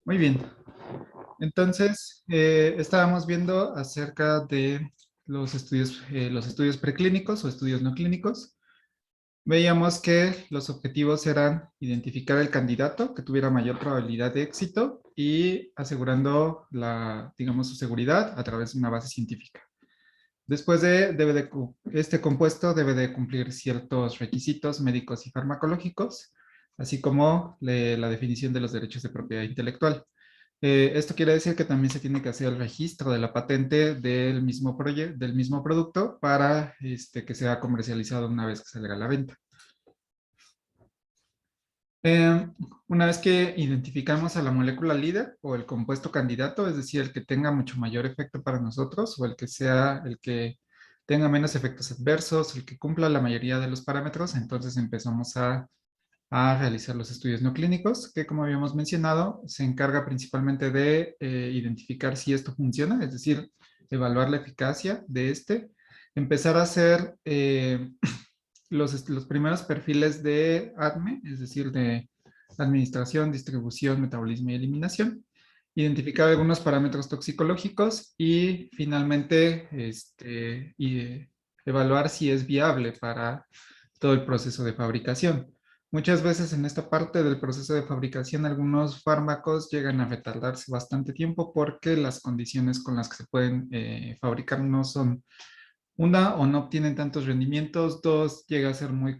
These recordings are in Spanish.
Muy bien. Entonces, estábamos viendo acerca de los estudios preclínicos o estudios no clínicos. Veíamos que los objetivos eran identificar el candidato que tuviera mayor probabilidad de éxito y asegurando digamos, su seguridad a través de una base científica. Después este compuesto debe de cumplir ciertos requisitos médicos y farmacológicos, así como la definición de los derechos de propiedad intelectual. Esto quiere decir que también se tiene que hacer el registro de la patente del mismo producto para que sea comercializado una vez que salga a la venta. Eh, una vez que identificamos a la molécula líder o el compuesto candidato, es decir, el que tenga mucho mayor efecto para nosotros o el que sea el que tenga menos efectos adversos, el que cumpla la mayoría de los parámetros, entonces empezamos a realizar los estudios no clínicos, que como habíamos mencionado, se encarga principalmente de identificar si esto funciona, es decir, evaluar la eficacia de empezar a hacer los primeros perfiles de ADME, es decir, de administración, distribución, metabolismo y eliminación, identificar algunos parámetros toxicológicos y finalmente evaluar si es viable para todo el proceso de fabricación. Muchas veces en esta parte del proceso de fabricación algunos fármacos llegan a retardarse bastante tiempo porque las condiciones con las que se pueden fabricar no son una, o no obtienen tantos rendimientos; dos, llega a ser muy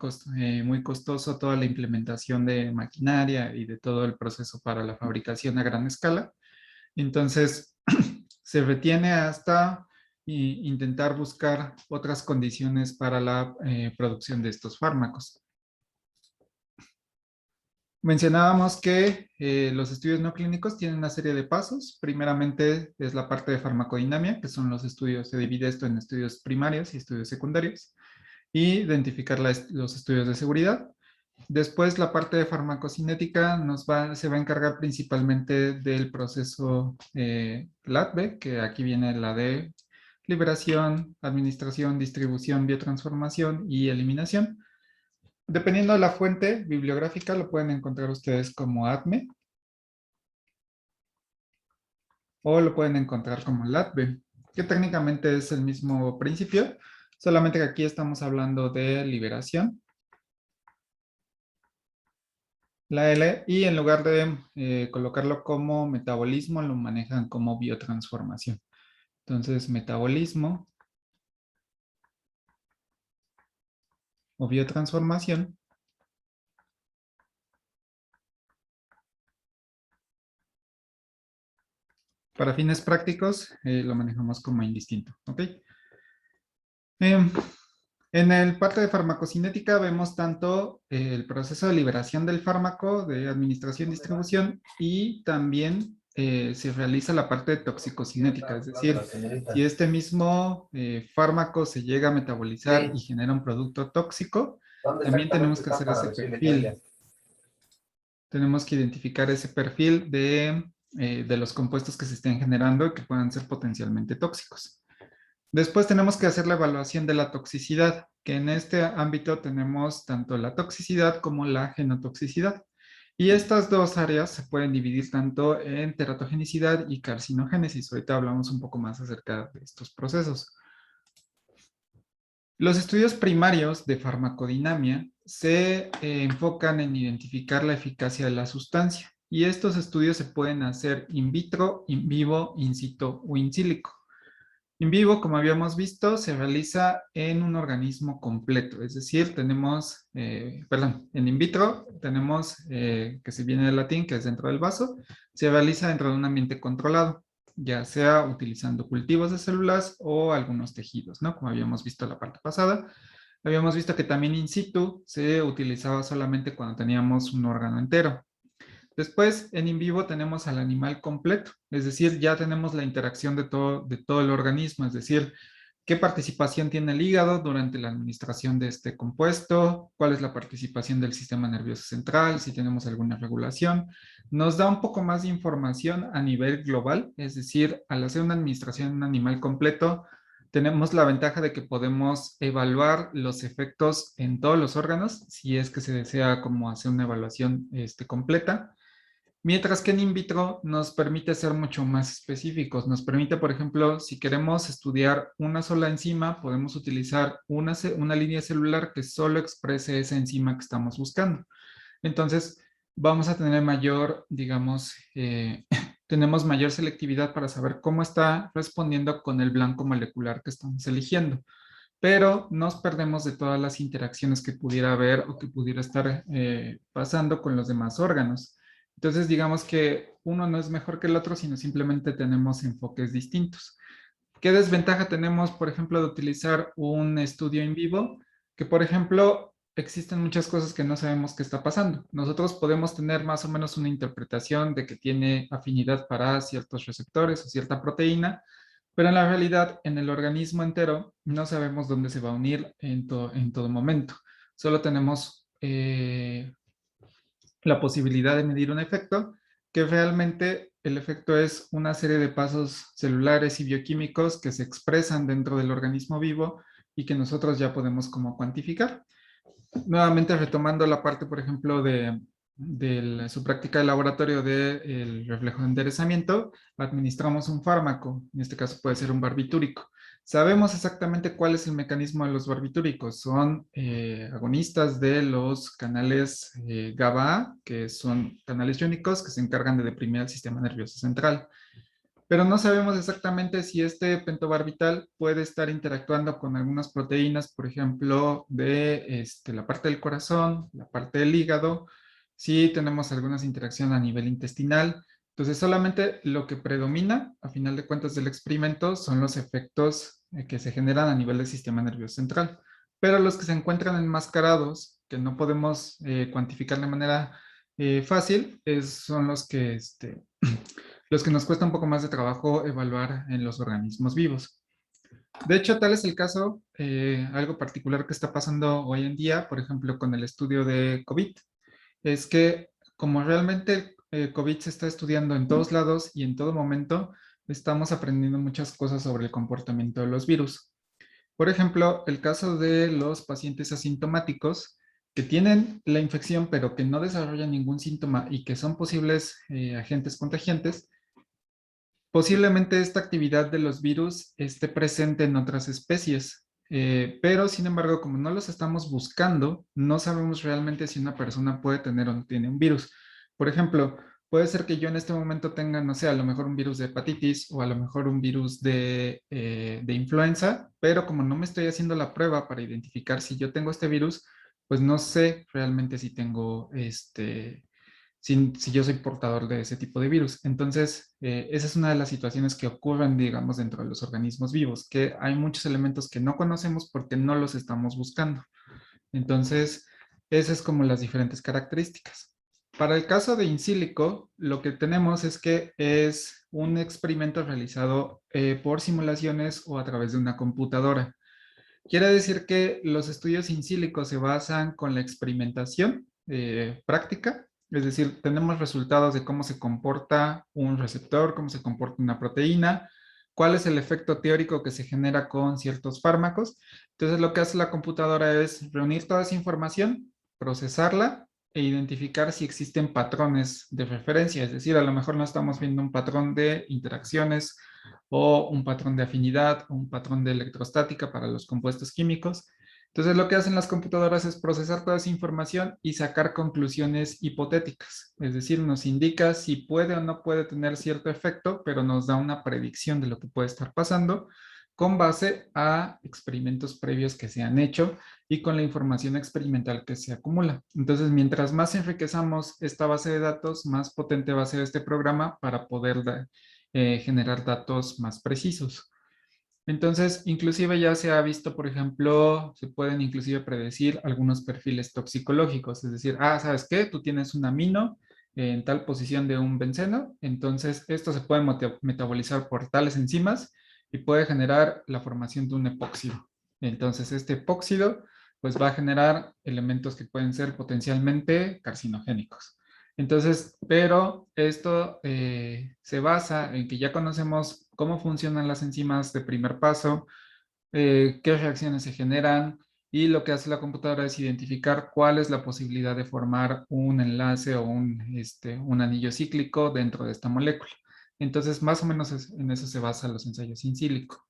costoso toda la implementación de maquinaria y de todo el proceso para la fabricación a gran escala. Entonces, se retiene hasta intentar buscar otras condiciones para la producción de estos fármacos. Mencionábamos que los estudios no clínicos tienen una serie de pasos. Primeramente es la parte de farmacodinamia, que son los estudios, se divide esto en estudios primarios y estudios secundarios, y identificar los estudios de seguridad. Después la parte de farmacocinética se va a encargar principalmente del proceso LATB, que aquí viene la de liberación, administración, distribución, biotransformación y eliminación. Dependiendo de la fuente bibliográfica, lo pueden encontrar ustedes como ADME o lo pueden encontrar como LATB, que técnicamente es el mismo principio, solamente que aquí estamos hablando de liberación, la L, y en lugar de colocarlo como metabolismo, lo manejan como biotransformación. Entonces, metabolismo o biotransformación, para fines prácticos, lo manejamos como indistinto. ¿Ok? Em, En el parte de farmacocinética vemos tanto el proceso de liberación del fármaco, de administración y distribución, y también se realiza la parte de toxicocinética, es decir, si este mismo fármaco se llega a metabolizar y Sí, genera un producto tóxico, ¿dónde también tenemos exactamente que está hacer para ese recibir licencia? perfil. Tenemos que identificar ese perfil de los compuestos que se estén generando y que puedan ser potencialmente tóxicos. Después tenemos que hacer la evaluación de la toxicidad, que en este ámbito tenemos tanto la toxicidad como la genotoxicidad. Y estas dos áreas se pueden dividir tanto en teratogenicidad y carcinogénesis. Ahorita hablamos un poco más acerca de estos procesos. Los estudios primarios de farmacodinamia se enfocan en identificar la eficacia de la sustancia. Y estos estudios se pueden hacer in vitro, in vivo, in situ o in silico. En vivo, como habíamos visto, se realiza en un organismo completo, es decir, tenemos, perdón, en in vitro tenemos, que se viene del latín, que es dentro del vaso, se realiza dentro de un ambiente controlado, ya sea utilizando cultivos de células o algunos tejidos, ¿no? Como habíamos visto la parte pasada. Habíamos visto que también in situ se utilizaba solamente cuando teníamos un órgano entero. Después, en in vivo tenemos al animal completo, es decir, ya tenemos la interacción de todo el organismo, es decir, qué participación tiene el hígado durante la administración de este compuesto, cuál es la participación del sistema nervioso central, si tenemos alguna regulación. Nos da un poco más de información a nivel global, es decir, al hacer una administración en un animal completo, tenemos la ventaja de que podemos evaluar los efectos en todos los órganos, si es que se desea como hacer una evaluación completa. Mientras que en in vitro nos permite ser mucho más específicos. Nos permite, por ejemplo, si queremos estudiar una sola enzima, podemos utilizar una línea celular que solo exprese esa enzima que estamos buscando. Entonces, vamos a tener mayor, digamos, tenemos mayor selectividad para saber cómo está respondiendo con el blanco molecular que estamos eligiendo, pero nos perdemos de todas las interacciones que pudiera haber o que pudiera estar pasando con los demás órganos. Entonces, digamos que uno no es mejor que el otro, sino simplemente tenemos enfoques distintos. ¿Qué desventaja tenemos, por ejemplo, de utilizar un estudio en vivo? Que, por ejemplo, existen muchas cosas que no sabemos qué está pasando. Nosotros podemos tener más o menos una interpretación de que tiene afinidad para ciertos receptores o cierta proteína, pero en la realidad, en el organismo entero, no sabemos dónde se va a unir en todo momento. Solo tenemos la posibilidad de medir un efecto, que realmente el efecto es una serie de pasos celulares y bioquímicos que se expresan dentro del organismo vivo y que nosotros ya podemos como cuantificar. Nuevamente retomando la parte, por ejemplo, de su práctica de laboratorio del reflejo de enderezamiento, administramos un fármaco, en este caso puede ser un barbitúrico. Sabemos exactamente cuál es el mecanismo de los barbitúricos. Son agonistas de los canales GABA, que son canales iónicos que se encargan de deprimir el sistema nervioso central, pero no sabemos exactamente si este pentobarbital puede estar interactuando con algunas proteínas, por ejemplo, de la parte del corazón, la parte del hígado, si tenemos algunas interacciones a nivel intestinal. Entonces, solamente lo que predomina, a final de cuentas del experimento, son los efectos que se generan a nivel del sistema nervioso central. Pero los que se encuentran enmascarados, que no podemos cuantificar de manera fácil, son los que nos cuesta un poco más de trabajo evaluar en los organismos vivos. De hecho, tal es el caso, algo particular que está pasando hoy en día, por ejemplo, con el estudio de COVID, es que como realmente COVID se está estudiando en todos lados y en todo momento, estamos aprendiendo muchas cosas sobre el comportamiento de los virus. Por ejemplo, el caso de los pacientes asintomáticos que tienen la infección pero que no desarrollan ningún síntoma y que son posibles agentes contagiantes. Posiblemente esta actividad de los virus esté presente en otras especies, pero sin embargo, como no los estamos buscando, no sabemos realmente si una persona puede tener o no tiene un virus. Por ejemplo, puede ser que yo en este momento tenga, no sé, a lo mejor un virus de hepatitis o a lo mejor un virus de influenza, pero como no me estoy haciendo la prueba para identificar si yo tengo este virus, pues no sé realmente si tengo si yo soy portador de ese tipo de virus. Entonces, esa es una de las situaciones que ocurren, digamos, dentro de los organismos vivos, que hay muchos elementos que no conocemos porque no los estamos buscando. Entonces, esas es como las diferentes características. Para el caso de in silico, lo que tenemos es que es un experimento realizado por simulaciones o a través de una computadora. Quiere decir que los estudios in silico se basan con la experimentación práctica, es decir, tenemos resultados de cómo se comporta un receptor, cómo se comporta una proteína, cuál es el efecto teórico que se genera con ciertos fármacos. Entonces, lo que hace la computadora es reunir toda esa información, procesarla e identificar si existen patrones de referencia, es decir, a lo mejor no estamos viendo un patrón de interacciones o un patrón de afinidad o un patrón de electrostática para los compuestos químicos. Entonces, lo que hacen las computadoras es procesar toda esa información y sacar conclusiones hipotéticas. Es decir, nos indica si puede o no puede tener cierto efecto, pero nos da una predicción de lo que puede estar pasando con base a experimentos previos que se han hecho y con la información experimental que se acumula. Entonces, mientras más enriquezamos esta base de datos, más potente va a ser este programa para poder generar datos más precisos. Entonces, inclusive ya se ha visto, por ejemplo, se pueden inclusive predecir algunos perfiles toxicológicos, es decir, ¿sabes qué? Tú tienes un amino en tal posición de un benceno, entonces esto se puede metabolizar por tales enzimas y puede generar la formación de un epóxido. Entonces, este epóxido pues va a generar elementos que pueden ser potencialmente carcinogénicos. Entonces, pero esto se basa en que ya conocemos cómo funcionan las enzimas de primer paso, qué reacciones se generan y lo que hace la computadora es identificar cuál es la posibilidad de formar un enlace o un anillo cíclico dentro de esta molécula. Entonces, más o menos en eso se basan los ensayos in silico.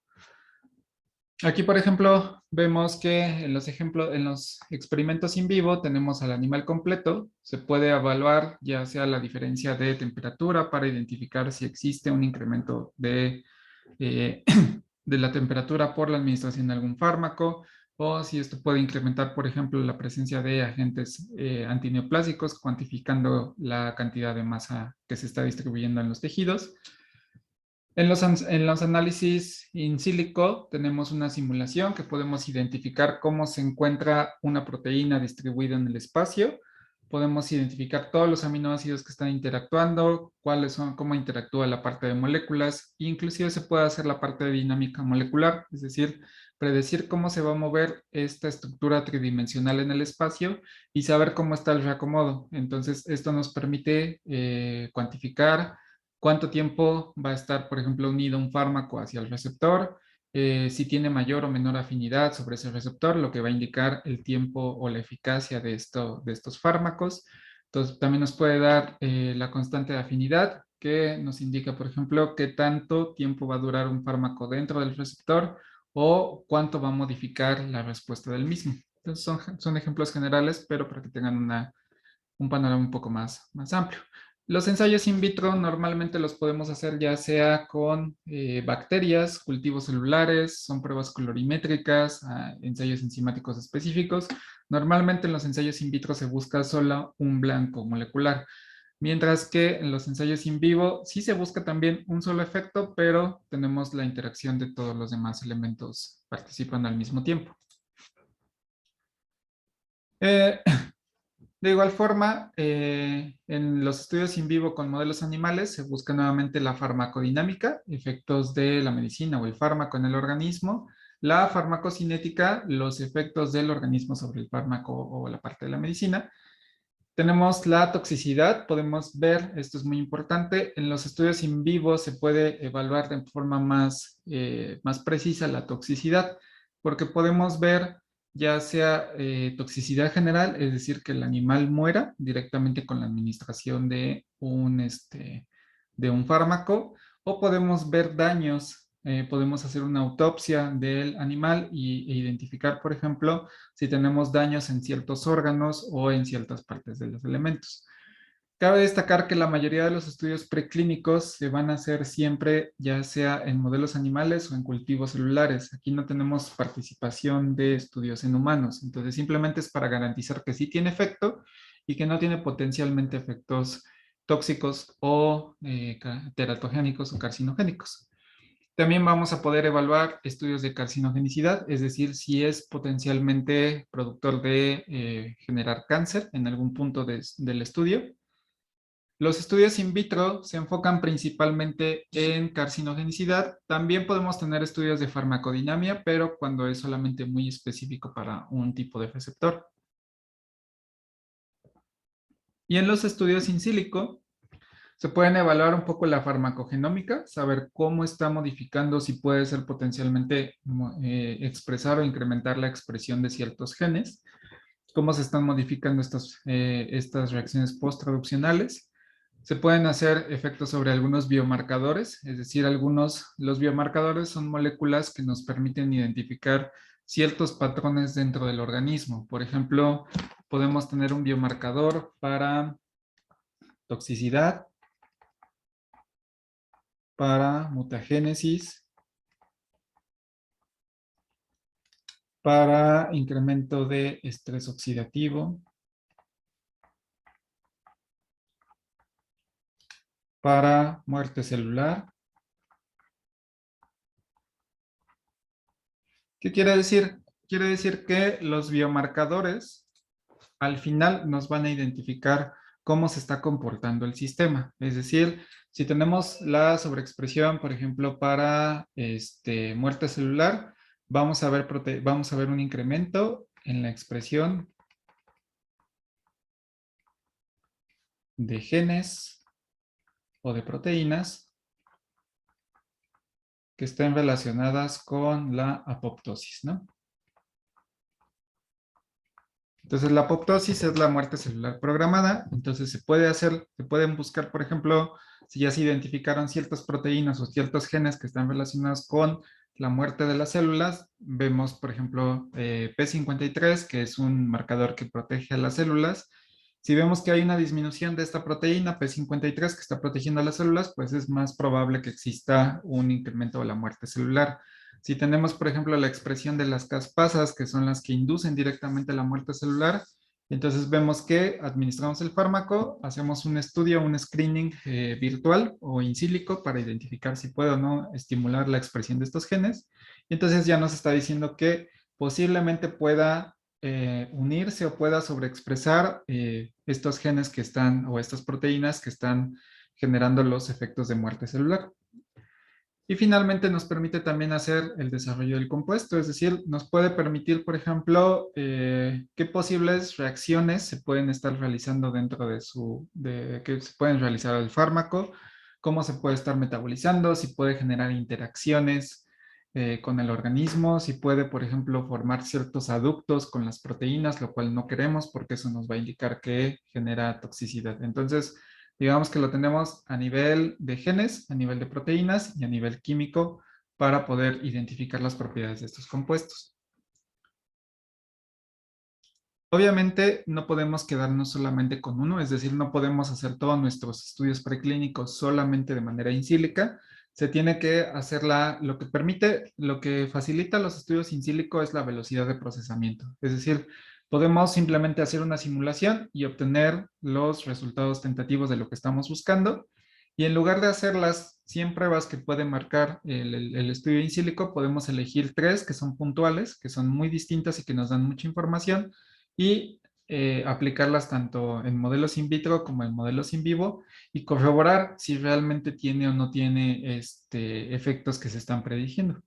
Aquí, por ejemplo, vemos que en los experimentos in vivo tenemos al animal completo. Se puede evaluar ya sea la diferencia de temperatura para identificar si existe un incremento eh, de la temperatura por la administración de algún fármaco o si esto puede incrementar, por ejemplo, la presencia de agentes antineoplásicos, cuantificando la cantidad de masa que se está distribuyendo en los tejidos. En los análisis in silico tenemos una simulación que podemos identificar cómo se encuentra una proteína distribuida en el espacio. Podemos identificar todos los aminoácidos que están interactuando, cuáles son, cómo interactúa la parte de moléculas. E inclusive se puede hacer la parte de dinámica molecular, es decir, predecir cómo se va a mover esta estructura tridimensional en el espacio y saber cómo está el reacomodo. Entonces, esto nos permite cuantificar cuánto tiempo va a estar, por ejemplo, unido un fármaco hacia el receptor, si tiene mayor o menor afinidad sobre ese receptor, lo que va a indicar el tiempo o la eficacia de estos fármacos. Entonces, también nos puede dar la constante de afinidad, que nos indica, por ejemplo, qué tanto tiempo va a durar un fármaco dentro del receptor o cuánto va a modificar la respuesta del mismo. Entonces, son ejemplos generales, pero para que tengan un panorama un poco más amplio. Los ensayos in vitro normalmente los podemos hacer ya sea con bacterias, cultivos celulares, son pruebas colorimétricas, ensayos enzimáticos específicos. Normalmente en los ensayos in vitro se busca solo un blanco molecular, mientras que en los ensayos in vivo sí se busca también un solo efecto, pero tenemos la interacción de todos los demás elementos participando al mismo tiempo. Eh, De igual forma, en los estudios in vivo con modelos animales se busca nuevamente la farmacodinámica, efectos de la medicina o el fármaco en el organismo, la farmacocinética, los efectos del organismo sobre el fármaco o la parte de la medicina. Tenemos la toxicidad, podemos ver, esto es muy importante, en los estudios in vivo se puede evaluar de forma más precisa la toxicidad, porque podemos ver ya sea toxicidad general, es decir, que el animal muera directamente con la administración de un fármaco, o podemos ver daños, podemos hacer una autopsia del animal e identificar, por ejemplo, si tenemos daños en ciertos órganos o en ciertas partes de los elementos. Cabe destacar que la mayoría de los estudios preclínicos se van a hacer siempre ya sea en modelos animales o en cultivos celulares. Aquí no tenemos participación de estudios en humanos, entonces simplemente es para garantizar que sí tiene efecto y que no tiene potencialmente efectos tóxicos o teratogénicos o carcinogénicos. También vamos a poder evaluar estudios de carcinogenicidad, es decir, si es potencialmente productor de generar cáncer en algún punto del estudio. Los estudios in vitro se enfocan principalmente en carcinogenicidad. También podemos tener estudios de farmacodinamia, pero cuando es solamente muy específico para un tipo de receptor. Y en los estudios in silico, se pueden evaluar un poco la farmacogenómica, saber cómo está modificando, si puede ser potencialmente expresar o incrementar la expresión de ciertos genes, cómo se están modificando estas reacciones post-traduccionales. Se pueden hacer efectos sobre algunos biomarcadores, es decir, los biomarcadores son moléculas que nos permiten identificar ciertos patrones dentro del organismo. Por ejemplo, podemos tener un biomarcador para toxicidad, para mutagénesis, para incremento de estrés oxidativo, para muerte celular. ¿Qué quiere decir? Quiere decir que los biomarcadores al final nos van a identificar cómo se está comportando el sistema. Es decir, si tenemos la sobreexpresión, por ejemplo, para muerte celular, vamos a ver un incremento en la expresión de genes o de proteínas que estén relacionadas con la apoptosis, ¿no? Entonces, la apoptosis es la muerte celular programada. Entonces, se pueden buscar, por ejemplo, si ya se identificaron ciertas proteínas o ciertos genes que están relacionados con la muerte de las células. Vemos, por ejemplo, P53, que es un marcador que protege a las células. Si vemos que hay una disminución de esta proteína P53 que está protegiendo a las células, pues es más probable que exista un incremento de la muerte celular. Si tenemos, por ejemplo, la expresión de las caspasas, que son las que inducen directamente la muerte celular, entonces vemos que administramos el fármaco, hacemos un estudio, un screening virtual o in sílico para identificar si puede o no estimular la expresión de estos genes. Y entonces ya nos está diciendo que posiblemente pueda unirse o pueda sobreexpresar estos genes que están, o estas proteínas que están generando los efectos de muerte celular. Y finalmente nos permite también hacer el desarrollo del compuesto, es decir, nos puede permitir, por ejemplo, qué posibles reacciones se pueden estar realizando dentro de que se pueden realizar al fármaco, cómo se puede estar metabolizando, si puede generar interacciones con el organismo, si puede, por ejemplo, formar ciertos aductos con las proteínas, lo cual no queremos porque eso nos va a indicar que genera toxicidad. Entonces, digamos que lo tenemos a nivel de genes, a nivel de proteínas y a nivel químico para poder identificar las propiedades de estos compuestos. Obviamente no podemos quedarnos solamente con uno, es decir, no podemos hacer todos nuestros estudios preclínicos solamente de manera in sílica. Se tiene que hacer lo que permite, lo que facilita los estudios in sílico es la velocidad de procesamiento. Es decir, podemos simplemente hacer una simulación y obtener los resultados tentativos de lo que estamos buscando. Y en lugar de hacer las 100 pruebas que puede marcar el estudio in sílico, podemos elegir 3 que son puntuales, que son muy distintas y que nos dan mucha información y aplicarlas tanto en modelos in vitro como en modelos in vivo y corroborar si realmente tiene o no tiene efectos que se están prediciendo.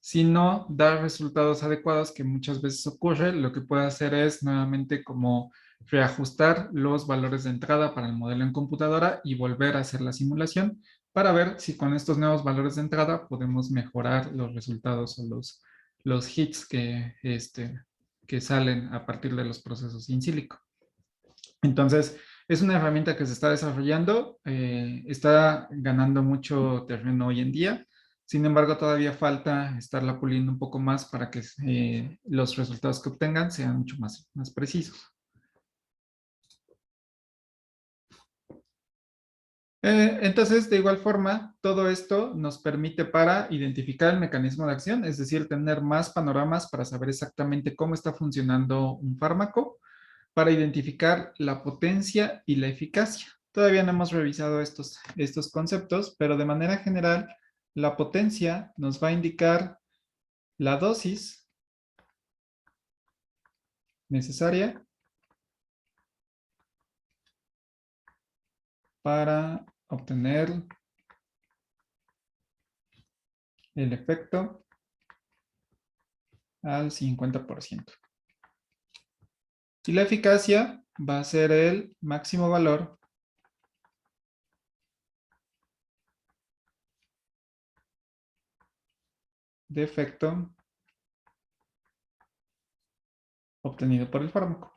Si no da resultados adecuados, que muchas veces ocurre, lo que puede hacer es nuevamente como reajustar los valores de entrada para el modelo en computadora y volver a hacer la simulación para ver si con estos nuevos valores de entrada podemos mejorar los resultados o los hits que salen a partir de los procesos in sílico. Entonces, es una herramienta que se está desarrollando, está ganando mucho terreno hoy en día. Sin embargo, todavía falta estarla puliendo un poco más para que los resultados que obtengan sean mucho más precisos. Entonces, de igual forma, todo esto nos permite para identificar el mecanismo de acción, es decir, tener más panoramas para saber exactamente cómo está funcionando un fármaco, para identificar la potencia y la eficacia. Todavía no hemos revisado estos conceptos, pero de manera general, la potencia nos va a indicar la dosis necesaria para obtener el efecto al 50%. Y la eficacia va a ser el máximo valor de efecto obtenido por el fármaco.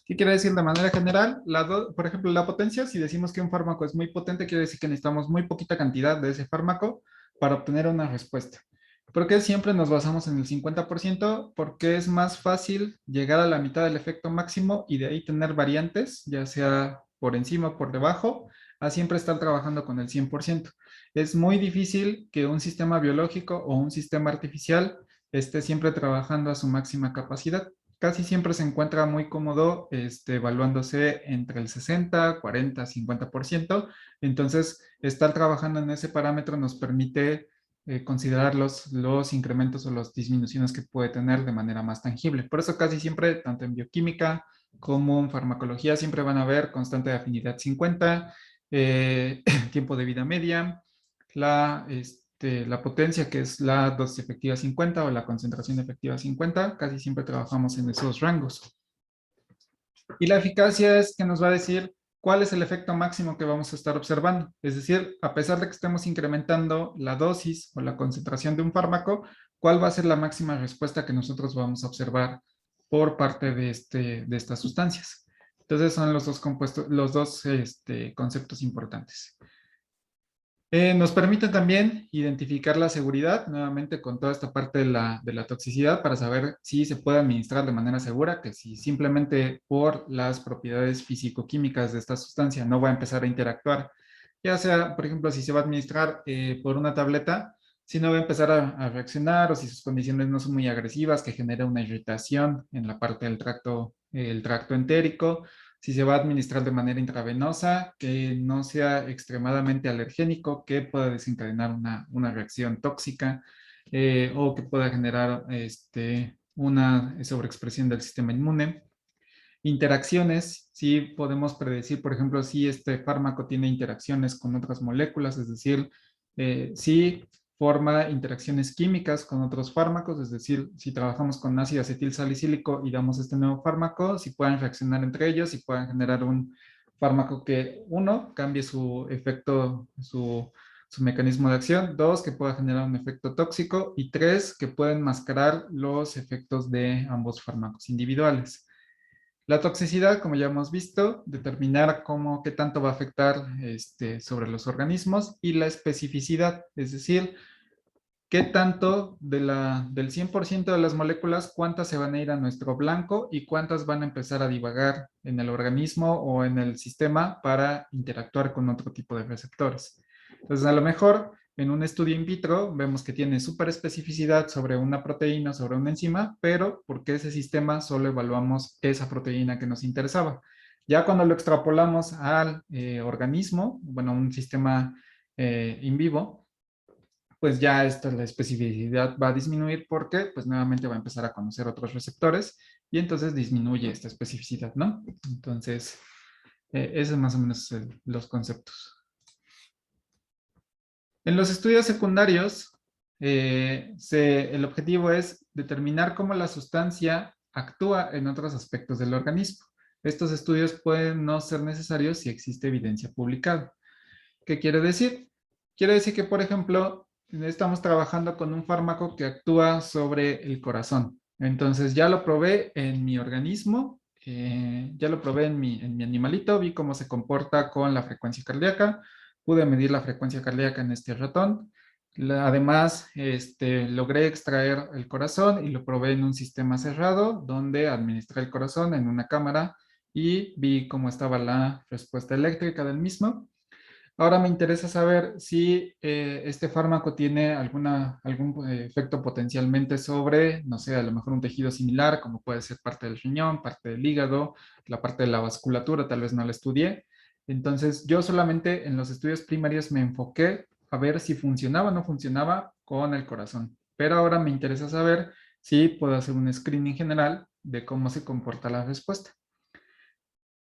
¿Qué quiere decir de manera general? Por ejemplo, la potencia, si decimos que un fármaco es muy potente, quiere decir que necesitamos muy poquita cantidad de ese fármaco para obtener una respuesta. ¿Por qué siempre nos basamos en el 50%? Porque es más fácil llegar a la mitad del efecto máximo y de ahí tener variantes, ya sea por encima o por debajo, a siempre estar trabajando con el 100%. Es muy difícil que un sistema biológico o un sistema artificial esté siempre trabajando a su máxima capacidad. Casi siempre se encuentra muy cómodo evaluándose entre el 60, 40, 50%. Entonces, estar trabajando en ese parámetro nos permite considerar los incrementos o las disminuciones que puede tener de manera más tangible. Por eso casi siempre, tanto en bioquímica como en farmacología, siempre van a ver constante de afinidad 50, tiempo de vida media, la potencia, que es la dosis efectiva 50 o la concentración efectiva 50, casi siempre trabajamos en esos rangos. Y la eficacia es que nos va a decir ¿cuál es el efecto máximo que vamos a estar observando? Es decir, a pesar de que estemos incrementando la dosis o la concentración de un fármaco, ¿cuál va a ser la máxima respuesta que nosotros vamos a observar por parte de estas sustancias? Entonces son los dos compuestos, los dos conceptos importantes. Nos permite también identificar la seguridad, nuevamente con toda esta parte de la toxicidad, para saber si se puede administrar de manera segura, que si simplemente por las propiedades físico-químicas de esta sustancia no va a empezar a interactuar, ya sea, por ejemplo, si se va a administrar por una tableta, si no va a empezar a reaccionar o si sus condiciones no son muy agresivas, que genera una irritación en la parte del tracto, el tracto entérico, si se va a administrar de manera intravenosa, que no sea extremadamente alergénico, que pueda desencadenar una reacción tóxica o que pueda generar una sobreexpresión del sistema inmune. Interacciones, si podemos predecir, por ejemplo, si este fármaco tiene interacciones con otras moléculas, es decir, si forma interacciones químicas con otros fármacos, es decir, si trabajamos con ácido acetil salicílico y damos este nuevo fármaco, si puedan reaccionar entre ellos y puedan generar un fármaco que, uno, cambie su efecto, su mecanismo de acción, dos, que pueda generar un efecto tóxico y tres, que pueden enmascarar los efectos de ambos fármacos individuales. La toxicidad, como ya hemos visto, determinar qué tanto va a afectar sobre los organismos y la especificidad, es decir, qué tanto del 100% de las moléculas, cuántas se van a ir a nuestro blanco y cuántas van a empezar a divagar en el organismo o en el sistema para interactuar con otro tipo de receptores. Entonces, a lo mejor en un estudio in vitro vemos que tiene súper especificidad sobre una proteína, sobre una enzima, pero porque ese sistema solo evaluamos esa proteína que nos interesaba. Ya cuando lo extrapolamos al organismo, bueno, un sistema in vivo, pues ya la especificidad va a disminuir porque pues nuevamente va a empezar a conocer otros receptores y entonces disminuye esta especificidad, ¿no? Entonces, esos es más o menos los conceptos. En los estudios secundarios, el objetivo es determinar cómo la sustancia actúa en otros aspectos del organismo. Estos estudios pueden no ser necesarios si existe evidencia publicada. ¿Qué quiere decir? Quiere decir que, por ejemplo, estamos trabajando con un fármaco que actúa sobre el corazón. Entonces, ya lo probé en mi organismo, ya lo probé en mi animalito, vi cómo se comporta con la frecuencia cardíaca, pude medir la frecuencia cardíaca en este ratón. Además, logré extraer el corazón y lo probé en un sistema cerrado donde administré el corazón en una cámara y vi cómo estaba la respuesta eléctrica del mismo. Ahora me interesa saber si este fármaco tiene algún efecto potencialmente sobre, no sé, a lo mejor un tejido similar, como puede ser parte del riñón, parte del hígado, la parte de la vasculatura, tal vez no la estudié. Entonces, yo solamente en los estudios primarios me enfoqué a ver si funcionaba o no funcionaba con el corazón. Pero ahora me interesa saber si puedo hacer un screening general de cómo se comporta la respuesta.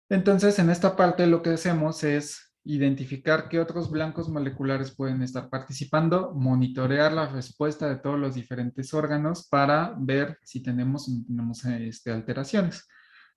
Entonces, en esta parte lo que hacemos es identificar qué otros blancos moleculares pueden estar participando, monitorear la respuesta de todos los diferentes órganos para ver si tenemos alteraciones.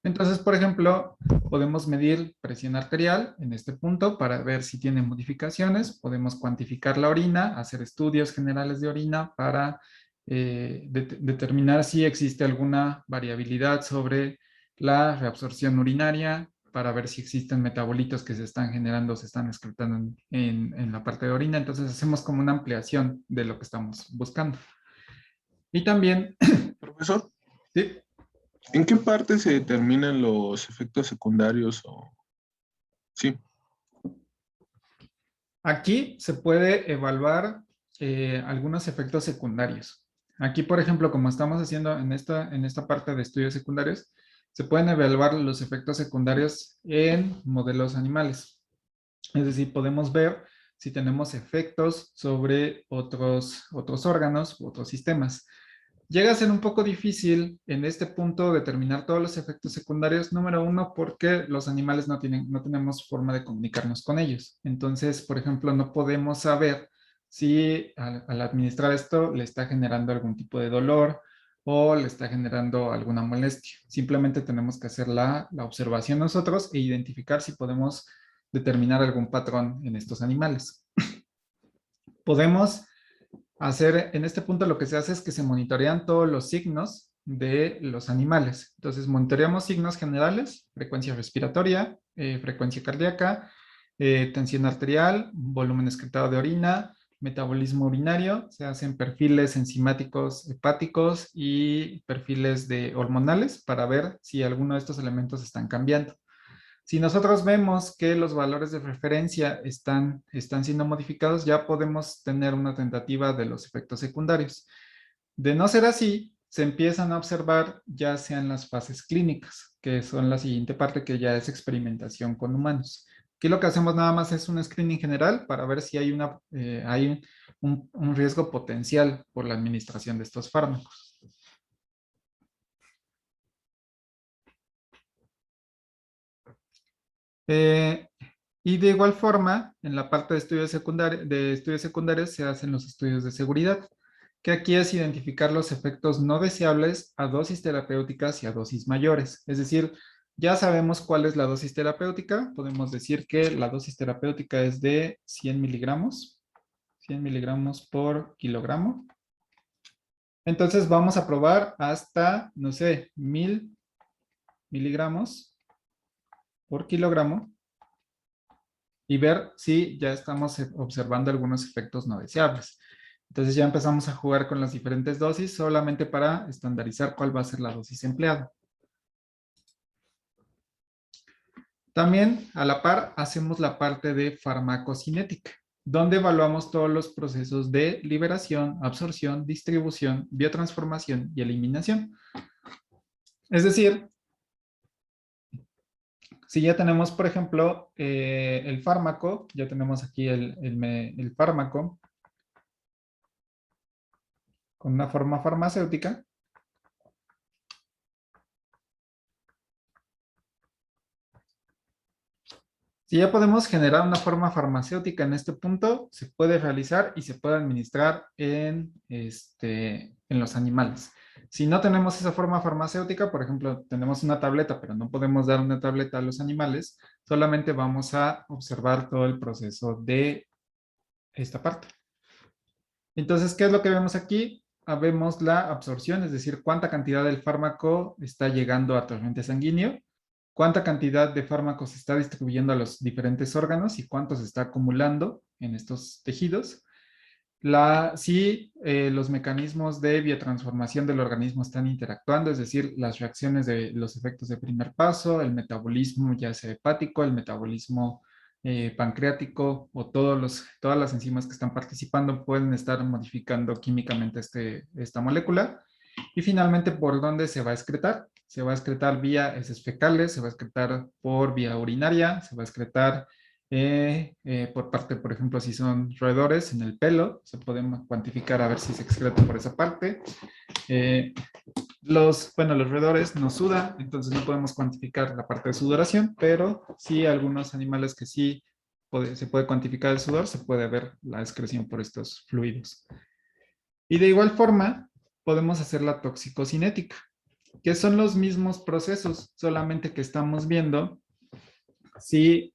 Entonces, por ejemplo, podemos medir presión arterial en este punto para ver si tiene modificaciones. Podemos cuantificar la orina, hacer estudios generales de orina para determinar si existe alguna variabilidad sobre la reabsorción urinaria, para ver si existen metabolitos que se están generando, se están excretando en la parte de orina. Entonces hacemos como una ampliación de lo que estamos buscando. Y también, Profesor, ¿sí? ¿en qué parte se determinan los efectos secundarios o sí? Aquí se puede evaluar algunos efectos secundarios. Aquí, por ejemplo, como estamos haciendo en esta parte de estudios secundarios, se pueden evaluar los efectos secundarios en modelos animales. Es decir, podemos ver si tenemos efectos sobre otros órganos, otros sistemas. Llega a ser un poco difícil en este punto determinar todos los efectos secundarios, número uno, porque los animales no tenemos forma de comunicarnos con ellos. Entonces, por ejemplo, no podemos saber si al administrar esto le está generando algún tipo de dolor o le está generando alguna molestia. Simplemente tenemos que hacer la observación nosotros e identificar si podemos determinar algún patrón en estos animales. Podemos hacer, en este punto lo que se hace es que se monitorean todos los signos de los animales. Entonces, monitoreamos signos generales, frecuencia respiratoria, frecuencia cardíaca, tensión arterial, volumen excretado de orina, metabolismo urinario, se hacen perfiles enzimáticos hepáticos y perfiles de hormonales para ver si alguno de estos elementos están cambiando. Si nosotros vemos que los valores de referencia están siendo modificados, ya podemos tener una tentativa de los efectos secundarios. De no ser así, se empiezan a observar ya sean las fases clínicas, que son la siguiente parte que ya es experimentación con humanos. Aquí lo que hacemos nada más es un screening general para ver si hay, hay un riesgo potencial por la administración de estos fármacos. Y de igual forma, en la parte de estudios secundarios se hacen los estudios de seguridad, que aquí es identificar los efectos no deseables a dosis terapéuticas y a dosis mayores. Es decir, ya sabemos cuál es la dosis terapéutica. Podemos decir que la dosis terapéutica es de 100 miligramos por kilogramo. Entonces vamos a probar hasta, no sé, 1000 miligramos por kilogramo y ver si ya estamos observando algunos efectos no deseables. Entonces ya empezamos a jugar con las diferentes dosis solamente para estandarizar cuál va a ser la dosis empleada. También a la par hacemos la parte de farmacocinética, donde evaluamos todos los procesos de liberación, absorción, distribución, biotransformación y eliminación. Es decir, si ya tenemos, por ejemplo, el fármaco, ya tenemos aquí el fármaco con una forma farmacéutica. Si ya podemos generar una forma farmacéutica en este punto, se puede realizar y se puede administrar en los animales. Si no tenemos esa forma farmacéutica, por ejemplo, tenemos una tableta, pero no podemos dar una tableta a los animales, solamente vamos a observar todo el proceso de esta parte. Entonces, ¿qué es lo que vemos aquí? Vemos la absorción, es decir, cuánta cantidad del fármaco está llegando a torrente sanguíneo, cuánta cantidad de fármaco se está distribuyendo a los diferentes órganos y cuánto se está acumulando en estos tejidos. Si los mecanismos de biotransformación del organismo están interactuando, es decir, las reacciones de los efectos de primer paso, el metabolismo ya sea hepático, el metabolismo pancreático o todas las enzimas que están participando pueden estar modificando químicamente esta molécula. Y finalmente, ¿por dónde se va a excretar? Se va a excretar vía heces fecales, se va a excretar por vía urinaria, se va a excretar por parte, por ejemplo, si son roedores en el pelo, se pueden cuantificar a ver si se excreta por esa parte. Los roedores no sudan, entonces no podemos cuantificar la parte de sudoración, pero sí algunos animales que sí se puede cuantificar el sudor, se puede ver la excreción por estos fluidos. Y de igual forma, podemos hacer la toxicocinética, que son los mismos procesos, solamente que estamos viendo si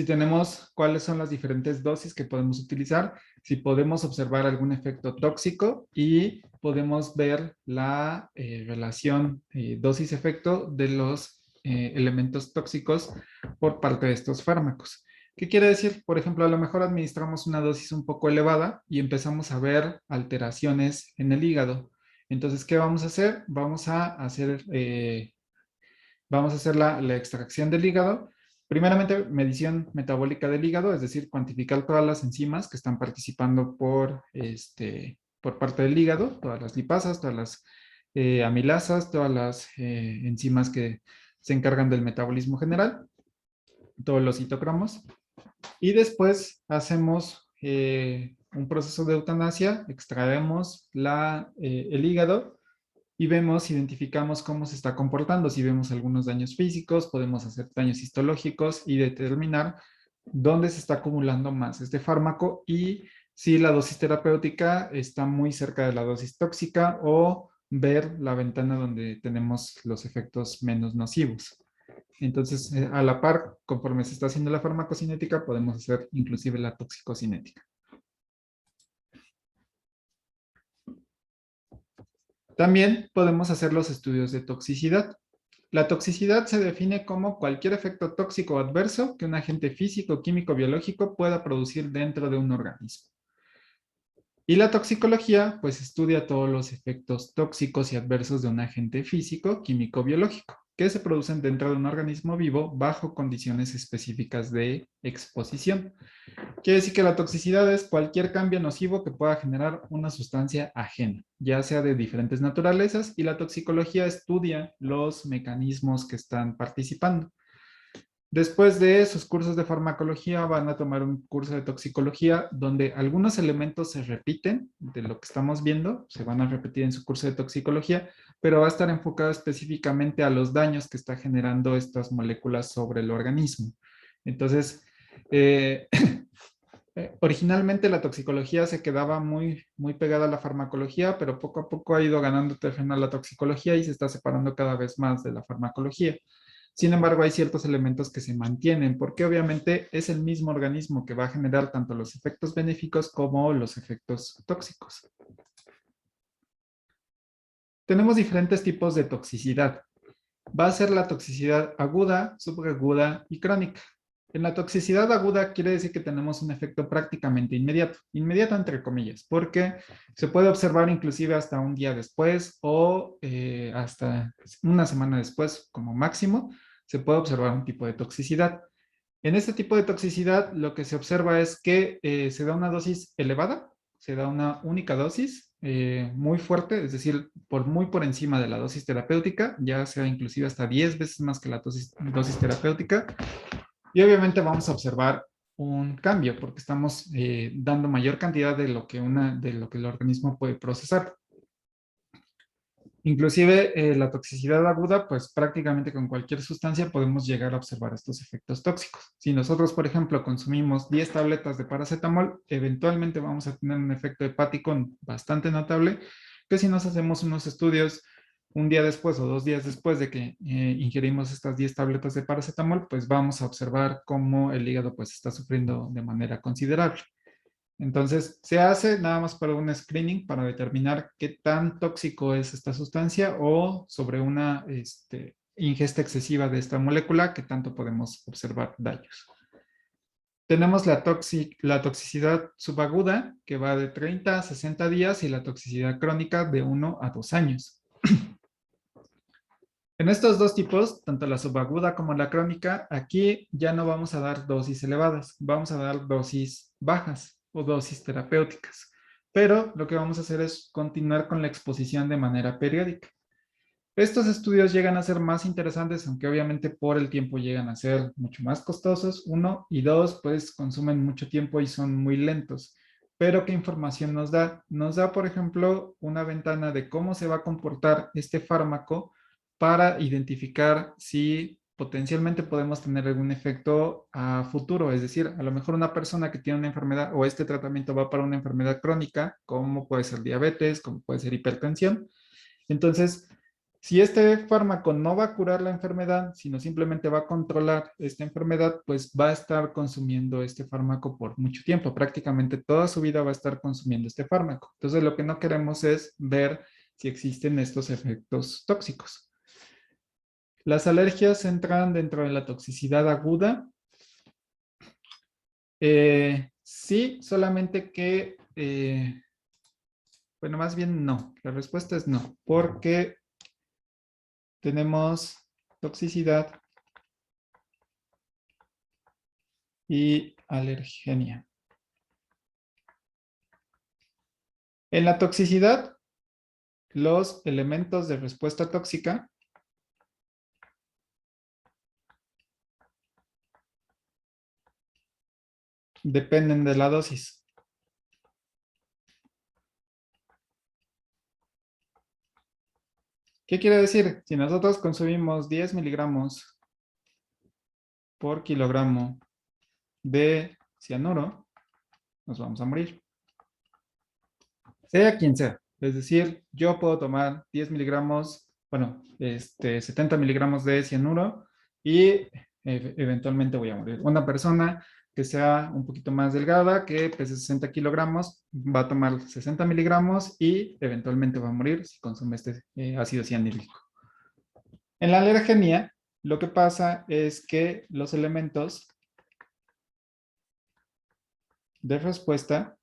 tenemos cuáles son las diferentes dosis que podemos utilizar, si podemos observar algún efecto tóxico y podemos ver la relación dosis-efecto de los elementos tóxicos por parte de estos fármacos. ¿Qué quiere decir? Por ejemplo, a lo mejor administramos una dosis un poco elevada y empezamos a ver alteraciones en el hígado. Entonces, ¿qué vamos a hacer? Vamos a hacer la extracción del hígado. Primeramente, medición metabólica del hígado, es decir, cuantificar todas las enzimas que están participando por parte del hígado, todas las lipasas, todas las amilasas, todas las enzimas que se encargan del metabolismo general, todos los citocromos. Y después hacemos un proceso de eutanasia, extraemos el hígado y identificamos cómo se está comportando. Si vemos algunos daños físicos, podemos hacer daños histológicos y determinar dónde se está acumulando más este fármaco y si la dosis terapéutica está muy cerca de la dosis tóxica o ver la ventana donde tenemos los efectos menos nocivos. Entonces, a la par, conforme se está haciendo la farmacocinética, podemos hacer inclusive la toxicocinética. También podemos hacer los estudios de toxicidad. La toxicidad se define como cualquier efecto tóxico o adverso que un agente físico, químico, biológico pueda producir dentro de un organismo. Y la toxicología, pues estudia todos los efectos tóxicos y adversos de un agente físico, químico, biológico, que se producen dentro de un organismo vivo bajo condiciones específicas de exposición. Quiere decir que la toxicidad es cualquier cambio nocivo que pueda generar una sustancia ajena, ya sea de diferentes naturalezas, y la toxicología estudia los mecanismos que están participando. Después de esos cursos de farmacología van a tomar un curso de toxicología donde algunos elementos se repiten de lo que estamos viendo, se van a repetir en su curso de toxicología, pero va a estar enfocado específicamente a los daños que está generando estas moléculas sobre el organismo. Entonces, originalmente la toxicología se quedaba muy pegada a la farmacología, pero poco a poco ha ido ganando terreno a la toxicología y se está separando cada vez más de la farmacología. Sin embargo, hay ciertos elementos que se mantienen, porque obviamente es el mismo organismo que va a generar tanto los efectos benéficos como los efectos tóxicos. Tenemos diferentes tipos de toxicidad. Va a ser la toxicidad aguda, subaguda y crónica. En la toxicidad aguda quiere decir que tenemos un efecto prácticamente inmediato, inmediato entre comillas, porque se puede observar inclusive hasta un día después o hasta una semana después como máximo, se puede observar un tipo de toxicidad. En este tipo de toxicidad lo que se observa es que se da una dosis elevada, se da una única dosis muy fuerte, es decir, muy por encima de la dosis terapéutica, ya sea inclusive hasta 10 veces más que la dosis terapéutica. Y obviamente vamos a observar un cambio porque estamos dando mayor cantidad de lo que el organismo puede procesar. Inclusive la toxicidad aguda, pues prácticamente con cualquier sustancia podemos llegar a observar estos efectos tóxicos. Si nosotros, por ejemplo, consumimos 10 tabletas de paracetamol, eventualmente vamos a tener un efecto hepático bastante notable, que si nos hacemos unos estudios un día después o 2 días después de que ingerimos estas 10 tabletas de paracetamol, pues vamos a observar cómo el hígado pues está sufriendo de manera considerable. Entonces, se hace nada más para un screening para determinar qué tan tóxico es esta sustancia o sobre una ingesta excesiva de esta molécula, qué tanto podemos observar daños. Tenemos la toxicidad subaguda, que va de 30 a 60 días, y la toxicidad crónica de 1 a 2 años. En estos dos tipos, tanto la subaguda como la crónica, aquí ya no vamos a dar dosis elevadas, vamos a dar dosis bajas o dosis terapéuticas. Pero lo que vamos a hacer es continuar con la exposición de manera periódica. Estos estudios llegan a ser más interesantes, aunque obviamente por el tiempo llegan a ser mucho más costosos, uno, y dos, pues consumen mucho tiempo y son muy lentos. Pero ¿qué información nos da? Nos da, por ejemplo, una ventana de cómo se va a comportar este fármaco para identificar si potencialmente podemos tener algún efecto a futuro. Es decir, a lo mejor una persona que tiene una enfermedad o este tratamiento va para una enfermedad crónica, como puede ser diabetes, como puede ser hipertensión. Entonces, si este fármaco no va a curar la enfermedad, sino simplemente va a controlar esta enfermedad, pues va a estar consumiendo este fármaco por mucho tiempo. Prácticamente toda su vida va a estar consumiendo este fármaco. Entonces, lo que no queremos es ver si existen estos efectos tóxicos. Las alergias entran dentro de la toxicidad aguda. Sí, solamente que, bueno, más bien no. La respuesta es no, porque tenemos toxicidad y alergenia. En la toxicidad, los elementos de respuesta tóxica dependen de la dosis. ¿Qué quiere decir? Si nosotros consumimos 10 miligramos por kilogramo de cianuro, nos vamos a morir. sea quien sea. Es decir, yo puedo tomar 10 miligramos, bueno, 70 miligramos de cianuro y eventualmente voy a morir. Una persona que sea un poquito más delgada, que pese 60 kilogramos, va a tomar 60 miligramos y eventualmente va a morir si consume este ácido cianhídrico. En la alergenia, lo que pasa es que los elementos de respuesta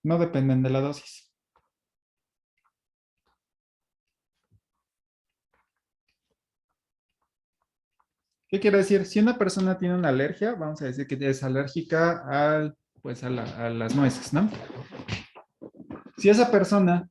no dependen de la dosis. ¿Qué quiere decir? Si una persona tiene una alergia, vamos a decir que es alérgica pues a las nueces, ¿no? Si esa persona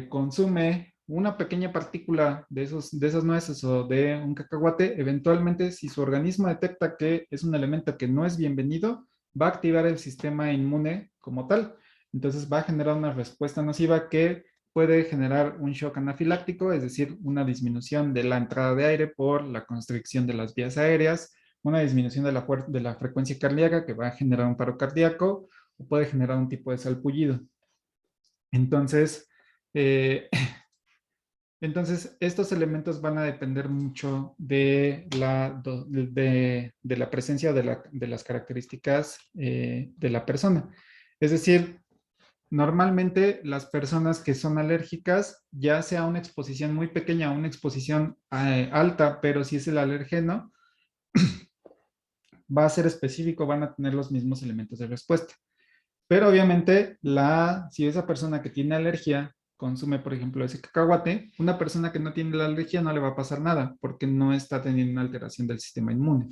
consume una pequeña partícula de esas nueces o de un cacahuate, eventualmente si su organismo detecta que es un elemento que no es bienvenido, va a activar el sistema inmune como tal. Entonces va a generar una respuesta nociva que puede generar un shock anafiláctico, es decir, una disminución de la entrada de aire por la constricción de las vías aéreas, una disminución de la frecuencia cardíaca que va a generar un paro cardíaco o puede generar un tipo de salpullido. Entonces, eh, entonces, estos elementos van a depender mucho de la presencia de las características de la persona. Es decir, normalmente las personas que son alérgicas, ya sea una exposición muy pequeña o una exposición alta, pero si es el alergeno, va a ser específico, van a tener los mismos elementos de respuesta. Pero obviamente, si esa persona que tiene alergia consume, por ejemplo, ese cacahuate, una persona que no tiene la alergia no le va a pasar nada porque no está teniendo una alteración del sistema inmune.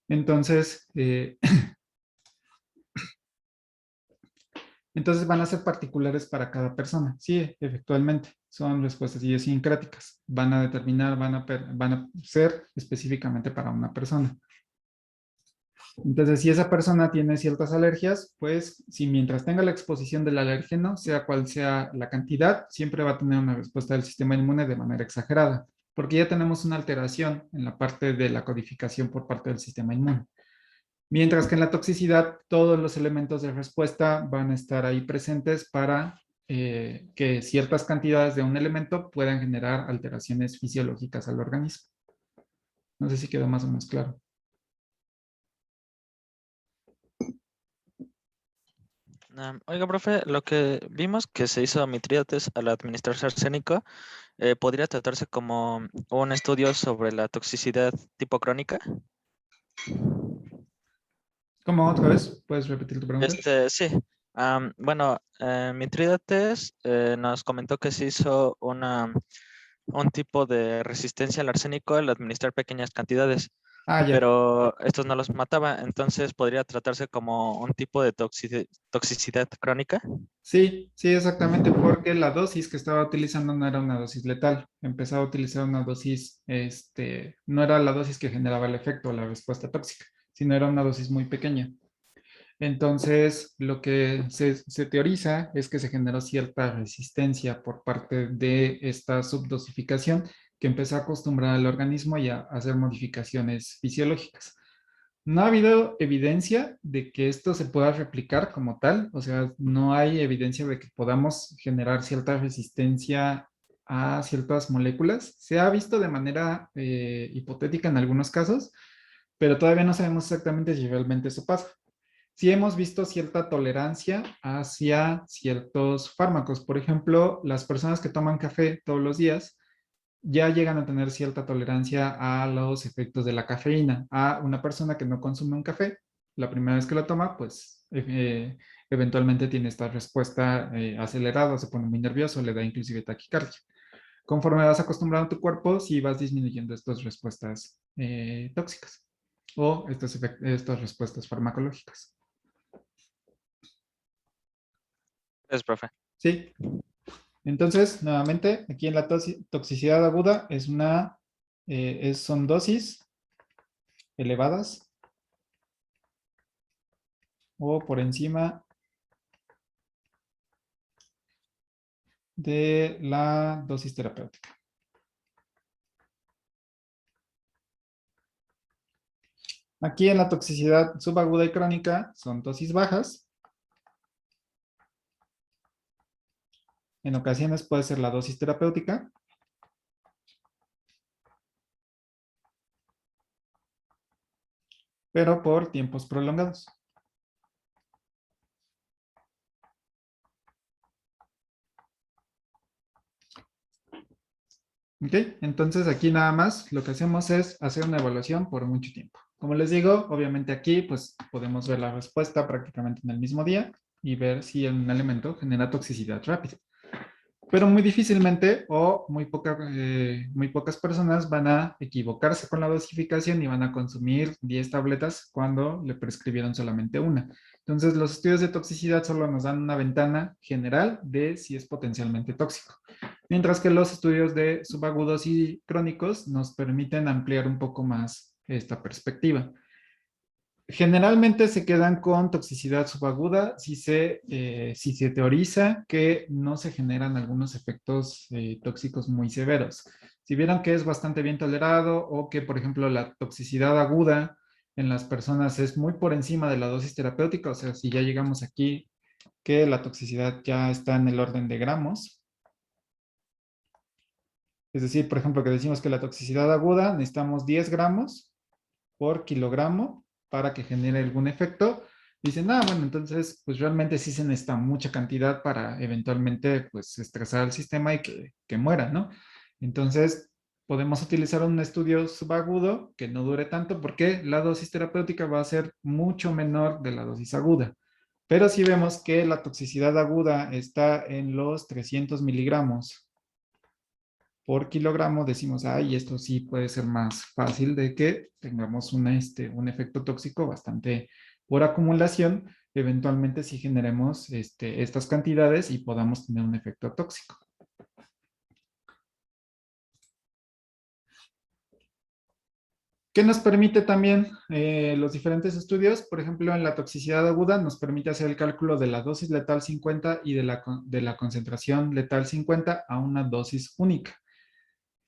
Entonces, entonces van a ser particulares para cada persona. Sí, efectivamente, son respuestas idiosincráticas. Van a determinar, van a ser específicamente para una persona. Entonces, si esa persona tiene ciertas alergias, pues si mientras tenga la exposición del alérgeno, sea cual sea la cantidad, siempre va a tener una respuesta del sistema inmune de manera exagerada, porque ya tenemos una alteración en la parte de la codificación por parte del sistema inmune. Mientras que en la toxicidad, todos los elementos de respuesta van a estar ahí presentes para que ciertas cantidades de un elemento puedan generar alteraciones fisiológicas al organismo. No sé si quedó más o menos claro. Oiga, profe, lo que vimos que se hizo Mitrídates al administrarse arsénico, ¿podría tratarse como un estudio sobre la toxicidad tipo crónica? ¿Cómo otra vez? ¿Puedes repetir tu pregunta? Sí. Bueno, Mitrídates nos comentó que se hizo un tipo de resistencia al arsénico al administrar pequeñas cantidades, Ah, ya. pero estos no los mataba, entonces podría tratarse como un tipo de toxicidad crónica. Sí, sí, exactamente, porque la dosis que estaba utilizando no era una dosis letal. Empezaba a utilizar una dosis, no era la dosis que generaba el efecto o la respuesta tóxica, sino era una dosis muy pequeña. Entonces, lo que se teoriza es que se generó cierta resistencia por parte de esta subdosificación que empezó a acostumbrar al organismo y a hacer modificaciones fisiológicas. No ha habido evidencia de que esto se pueda replicar como tal, o sea, no hay evidencia de que podamos generar cierta resistencia a ciertas moléculas. Se ha visto de manera hipotética en algunos casos, pero todavía no sabemos exactamente si realmente eso pasa. Sí hemos visto cierta tolerancia hacia ciertos fármacos. Por ejemplo, las personas que toman café todos los días ya llegan a tener cierta tolerancia a los efectos de la cafeína. A una persona que no consume un café, la primera vez que lo toma, pues eventualmente tiene esta respuesta acelerada, se pone muy nervioso, le da inclusive taquicardia. Conforme vas acostumbrando a tu cuerpo, sí vas disminuyendo estas respuestas tóxicas o estas respuestas farmacológicas. Es, profe. Sí, entonces, nuevamente, aquí en la toxicidad aguda son dosis elevadas o por encima de la dosis terapéutica. Aquí en la toxicidad subaguda y crónica son dosis bajas En ocasiones puede ser la dosis terapéutica. Pero por tiempos prolongados. ¿Ok? Entonces aquí nada más lo que hacemos es hacer una evaluación por mucho tiempo. Como les digo, obviamente aquí pues podemos ver la respuesta prácticamente en el mismo día y ver si un elemento genera toxicidad rápida. Pero muy difícilmente o muy pocas personas van a equivocarse con la dosificación y van a consumir 10 tabletas cuando le prescribieron solamente una. Entonces, los estudios de toxicidad solo nos dan una ventana general de si es potencialmente tóxico, mientras que los estudios de subagudos y crónicos nos permiten ampliar un poco más esta perspectiva. Generalmente se quedan con toxicidad subaguda si se teoriza que no se generan algunos efectos tóxicos muy severos. Si vieron que es bastante bien tolerado o que, por ejemplo, la toxicidad aguda en las personas es muy por encima de la dosis terapéutica, o sea, si ya llegamos aquí que la toxicidad ya está en el orden de gramos. Es decir, por ejemplo, que decimos que la toxicidad aguda necesitamos 10 gramos por kilogramo para que genere algún efecto. Dicen, bueno, entonces, pues realmente sí se necesita mucha cantidad para eventualmente, pues, estresar el sistema y que muera, ¿no? Entonces, podemos utilizar un estudio subagudo que no dure tanto porque la dosis terapéutica va a ser mucho menor de la dosis aguda. Pero si vemos que la toxicidad aguda está en los 300 miligramos por kilogramo, decimos, ay, esto sí puede ser más fácil de que tengamos un efecto tóxico bastante por acumulación, eventualmente si generemos estas cantidades y podamos tener un efecto tóxico. ¿Qué nos permite también los diferentes estudios? Por ejemplo, en la toxicidad aguda nos permite hacer el cálculo de la dosis letal 50 y de la concentración letal 50 a una dosis única.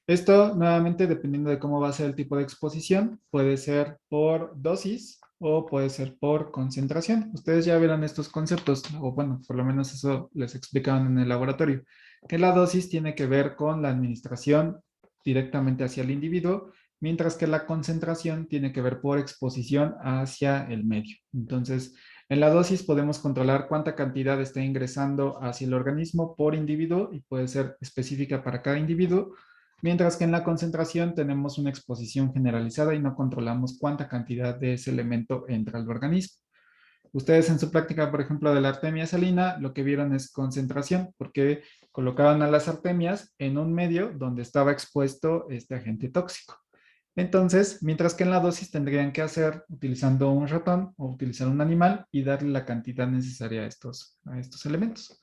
Esto, nuevamente, dependiendo de cómo va a ser el tipo de exposición, puede ser por dosis o puede ser por concentración. Ustedes ya verán estos conceptos, o bueno, por lo menos eso les explicaban en el laboratorio, que la dosis tiene que ver con la administración directamente hacia el individuo, mientras que la concentración tiene que ver por exposición hacia el medio. Entonces, en la dosis podemos controlar cuánta cantidad está ingresando hacia el organismo por individuo y puede ser específica para cada individuo, mientras que en la concentración tenemos una exposición generalizada y no controlamos cuánta cantidad de ese elemento entra al organismo. Ustedes en su práctica, por ejemplo, de la artemia salina, lo que vieron es concentración, porque colocaban a las artemias en un medio donde estaba expuesto este agente tóxico. Entonces, mientras que en la dosis tendrían que hacer utilizando un ratón o utilizar un animal y darle la cantidad necesaria a estos elementos.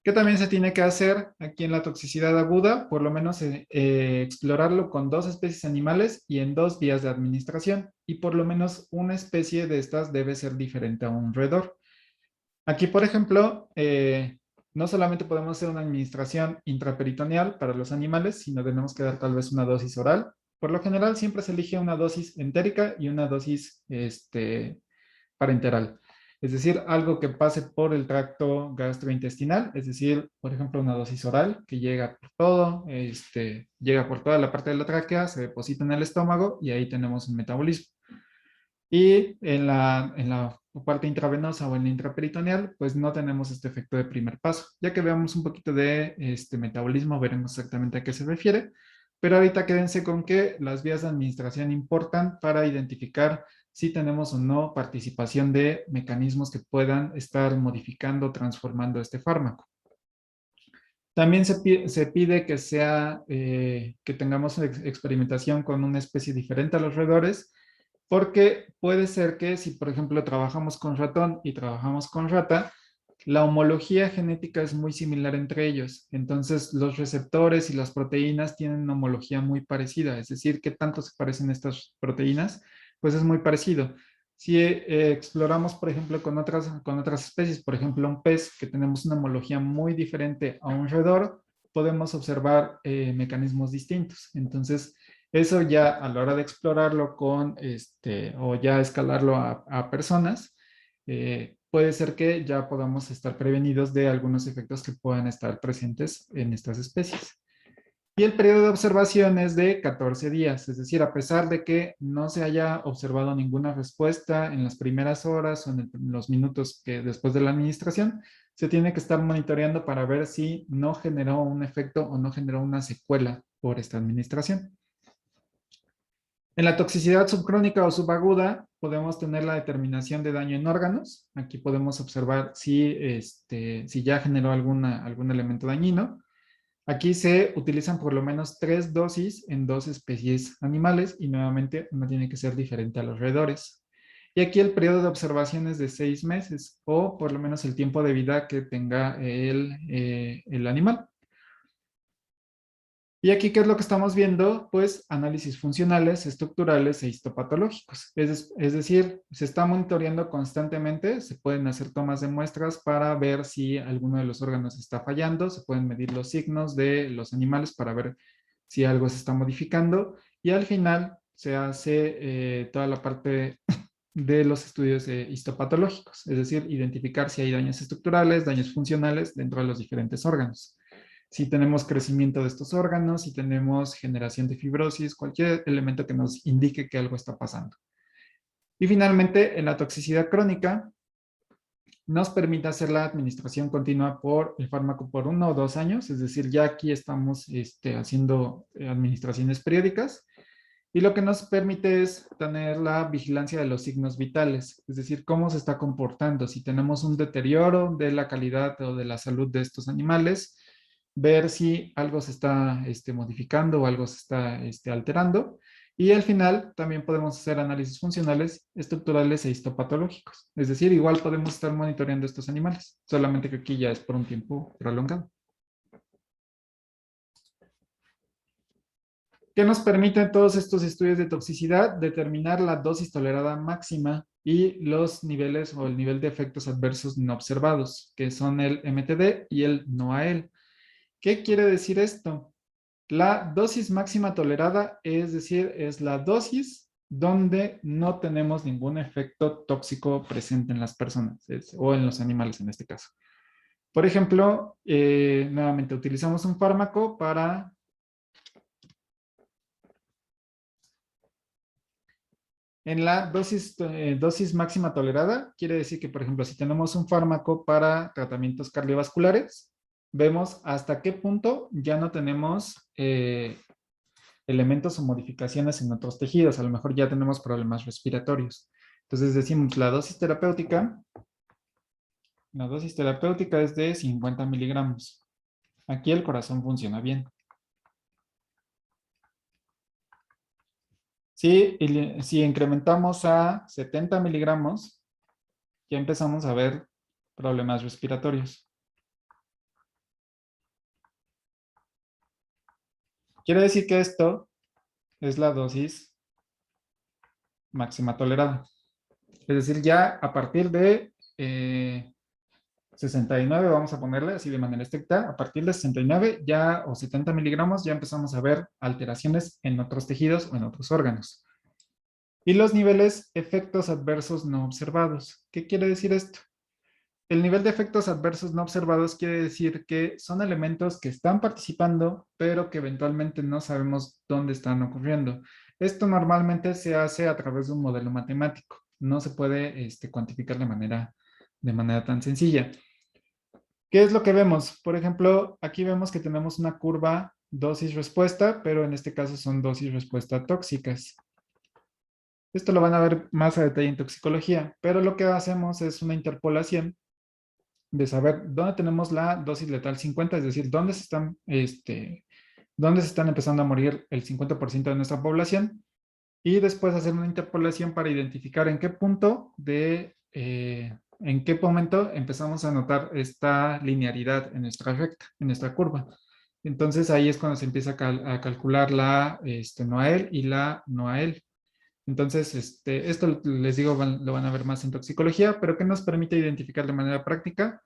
¿Qué también se tiene que hacer aquí en la toxicidad aguda? Por lo menos explorarlo con 2 especies animales y en 2 vías de administración. Y por lo menos una especie de estas debe ser diferente a un roedor. Aquí, por ejemplo, no solamente podemos hacer una administración intraperitoneal para los animales, sino tenemos que dar tal vez una dosis oral. Por lo general, siempre se elige una dosis entérica y una dosis parenteral. Es decir, algo que pase por el tracto gastrointestinal, es decir, por ejemplo, una dosis oral que llega por todo, llega por toda la parte de la tráquea, se deposita en el estómago y ahí tenemos un metabolismo. Y en la parte intravenosa o en la intraperitoneal, pues no tenemos este efecto de primer paso. Ya que veamos un poquito de este metabolismo, veremos exactamente a qué se refiere. Pero ahorita quédense con que las vías de administración importan para identificar si tenemos o no participación de mecanismos que puedan estar modificando o transformando este fármaco. También se pide que tengamos experimentación con una especie diferente a los roedores, porque puede ser que si, por ejemplo, trabajamos con ratón y trabajamos con rata, la homología genética es muy similar entre ellos. Entonces, los receptores y las proteínas tienen una homología muy parecida. Es decir, ¿qué tanto se parecen estas proteínas? Pues es muy parecido. Si exploramos, por ejemplo, con otras especies, por ejemplo, un pez, que tenemos una homología muy diferente a un roedor, podemos observar mecanismos distintos. Entonces, eso ya a la hora de explorarlo o ya escalarlo a personas, puede ser que ya podamos estar prevenidos de algunos efectos que puedan estar presentes en estas especies. Y el periodo de observación es de 14 días, es decir, a pesar de que no se haya observado ninguna respuesta en las primeras horas o en los minutos que después de la administración, se tiene que estar monitoreando para ver si no generó un efecto o no generó una secuela por esta administración. En la toxicidad subcrónica o subaguda podemos tener la determinación de daño en órganos. Aquí podemos observar si ya generó algún elemento dañino. Aquí se utilizan por lo menos 3 dosis en 2 especies animales y nuevamente una tiene que ser diferente a los roedores. Y aquí el periodo de observación es de 6 meses o por lo menos el tiempo de vida que tenga el animal. Y aquí, ¿qué es lo que estamos viendo? Pues análisis funcionales, estructurales e histopatológicos. Es decir, se está monitoreando constantemente, se pueden hacer tomas de muestras para ver si alguno de los órganos está fallando, se pueden medir los signos de los animales para ver si algo se está modificando y al final se hace toda la parte de los estudios histopatológicos, es decir, identificar si hay daños estructurales, daños funcionales dentro de los diferentes órganos. Si tenemos crecimiento de estos órganos, si tenemos generación de fibrosis, cualquier elemento que nos indique que algo está pasando. Y finalmente, en la toxicidad crónica, nos permite hacer la administración continua por el fármaco por 1 o 2 años, es decir, ya aquí estamos haciendo administraciones periódicas, y lo que nos permite es tener la vigilancia de los signos vitales, es decir, cómo se está comportando, si tenemos un deterioro de la calidad o de la salud de estos animales, ver si algo se está modificando o algo se está alterando. Y al final también podemos hacer análisis funcionales, estructurales e histopatológicos. Es decir, igual podemos estar monitoreando estos animales, solamente que aquí ya es por un tiempo prolongado. ¿Qué nos permiten todos estos estudios de toxicidad? Determinar la dosis tolerada máxima y los niveles o el nivel de efectos adversos no observados, que son el MTD y el NOAEL. ¿Qué quiere decir esto? La dosis máxima tolerada, es decir, es la dosis donde no tenemos ningún efecto tóxico presente en las personas o en los animales en este caso. Por ejemplo, nuevamente utilizamos un fármaco para en la dosis máxima tolerada, quiere decir que, por ejemplo, si tenemos un fármaco para tratamientos cardiovasculares, vemos hasta qué punto ya no tenemos elementos o modificaciones en otros tejidos. A lo mejor ya tenemos problemas respiratorios. Entonces decimos la dosis terapéutica es de 50 miligramos. Aquí el corazón funciona bien. Si incrementamos a 70 miligramos, ya empezamos a ver problemas respiratorios. Quiere decir que esto es la dosis máxima tolerada. Es decir, ya a partir de 69, vamos a ponerle así de manera estricta, a partir de 69 ya o 70 miligramos ya empezamos a ver alteraciones en otros tejidos o en otros órganos. Y los niveles efectos adversos no observados. ¿Qué quiere decir esto? El nivel de efectos adversos no observados quiere decir que son elementos que están participando, pero que eventualmente no sabemos dónde están ocurriendo. Esto normalmente se hace a través de un modelo matemático. No se puede cuantificar de manera tan sencilla. ¿Qué es lo que vemos? Por ejemplo, aquí vemos que tenemos una curva dosis-respuesta, pero en este caso son dosis-respuesta tóxicas. Esto lo van a ver más a detalle en toxicología, pero lo que hacemos es una interpolación de saber dónde tenemos la dosis letal 50, es decir, dónde se están empezando a morir el 50% de nuestra población, y después hacer una interpolación para identificar en qué punto en qué momento empezamos a notar esta linearidad en nuestra recta, en nuestra curva. Entonces ahí es cuando se empieza a calcular la NOAEL y la NOAEL. Entonces, esto les digo, lo van a ver más en toxicología, pero ¿qué nos permite identificar de manera práctica?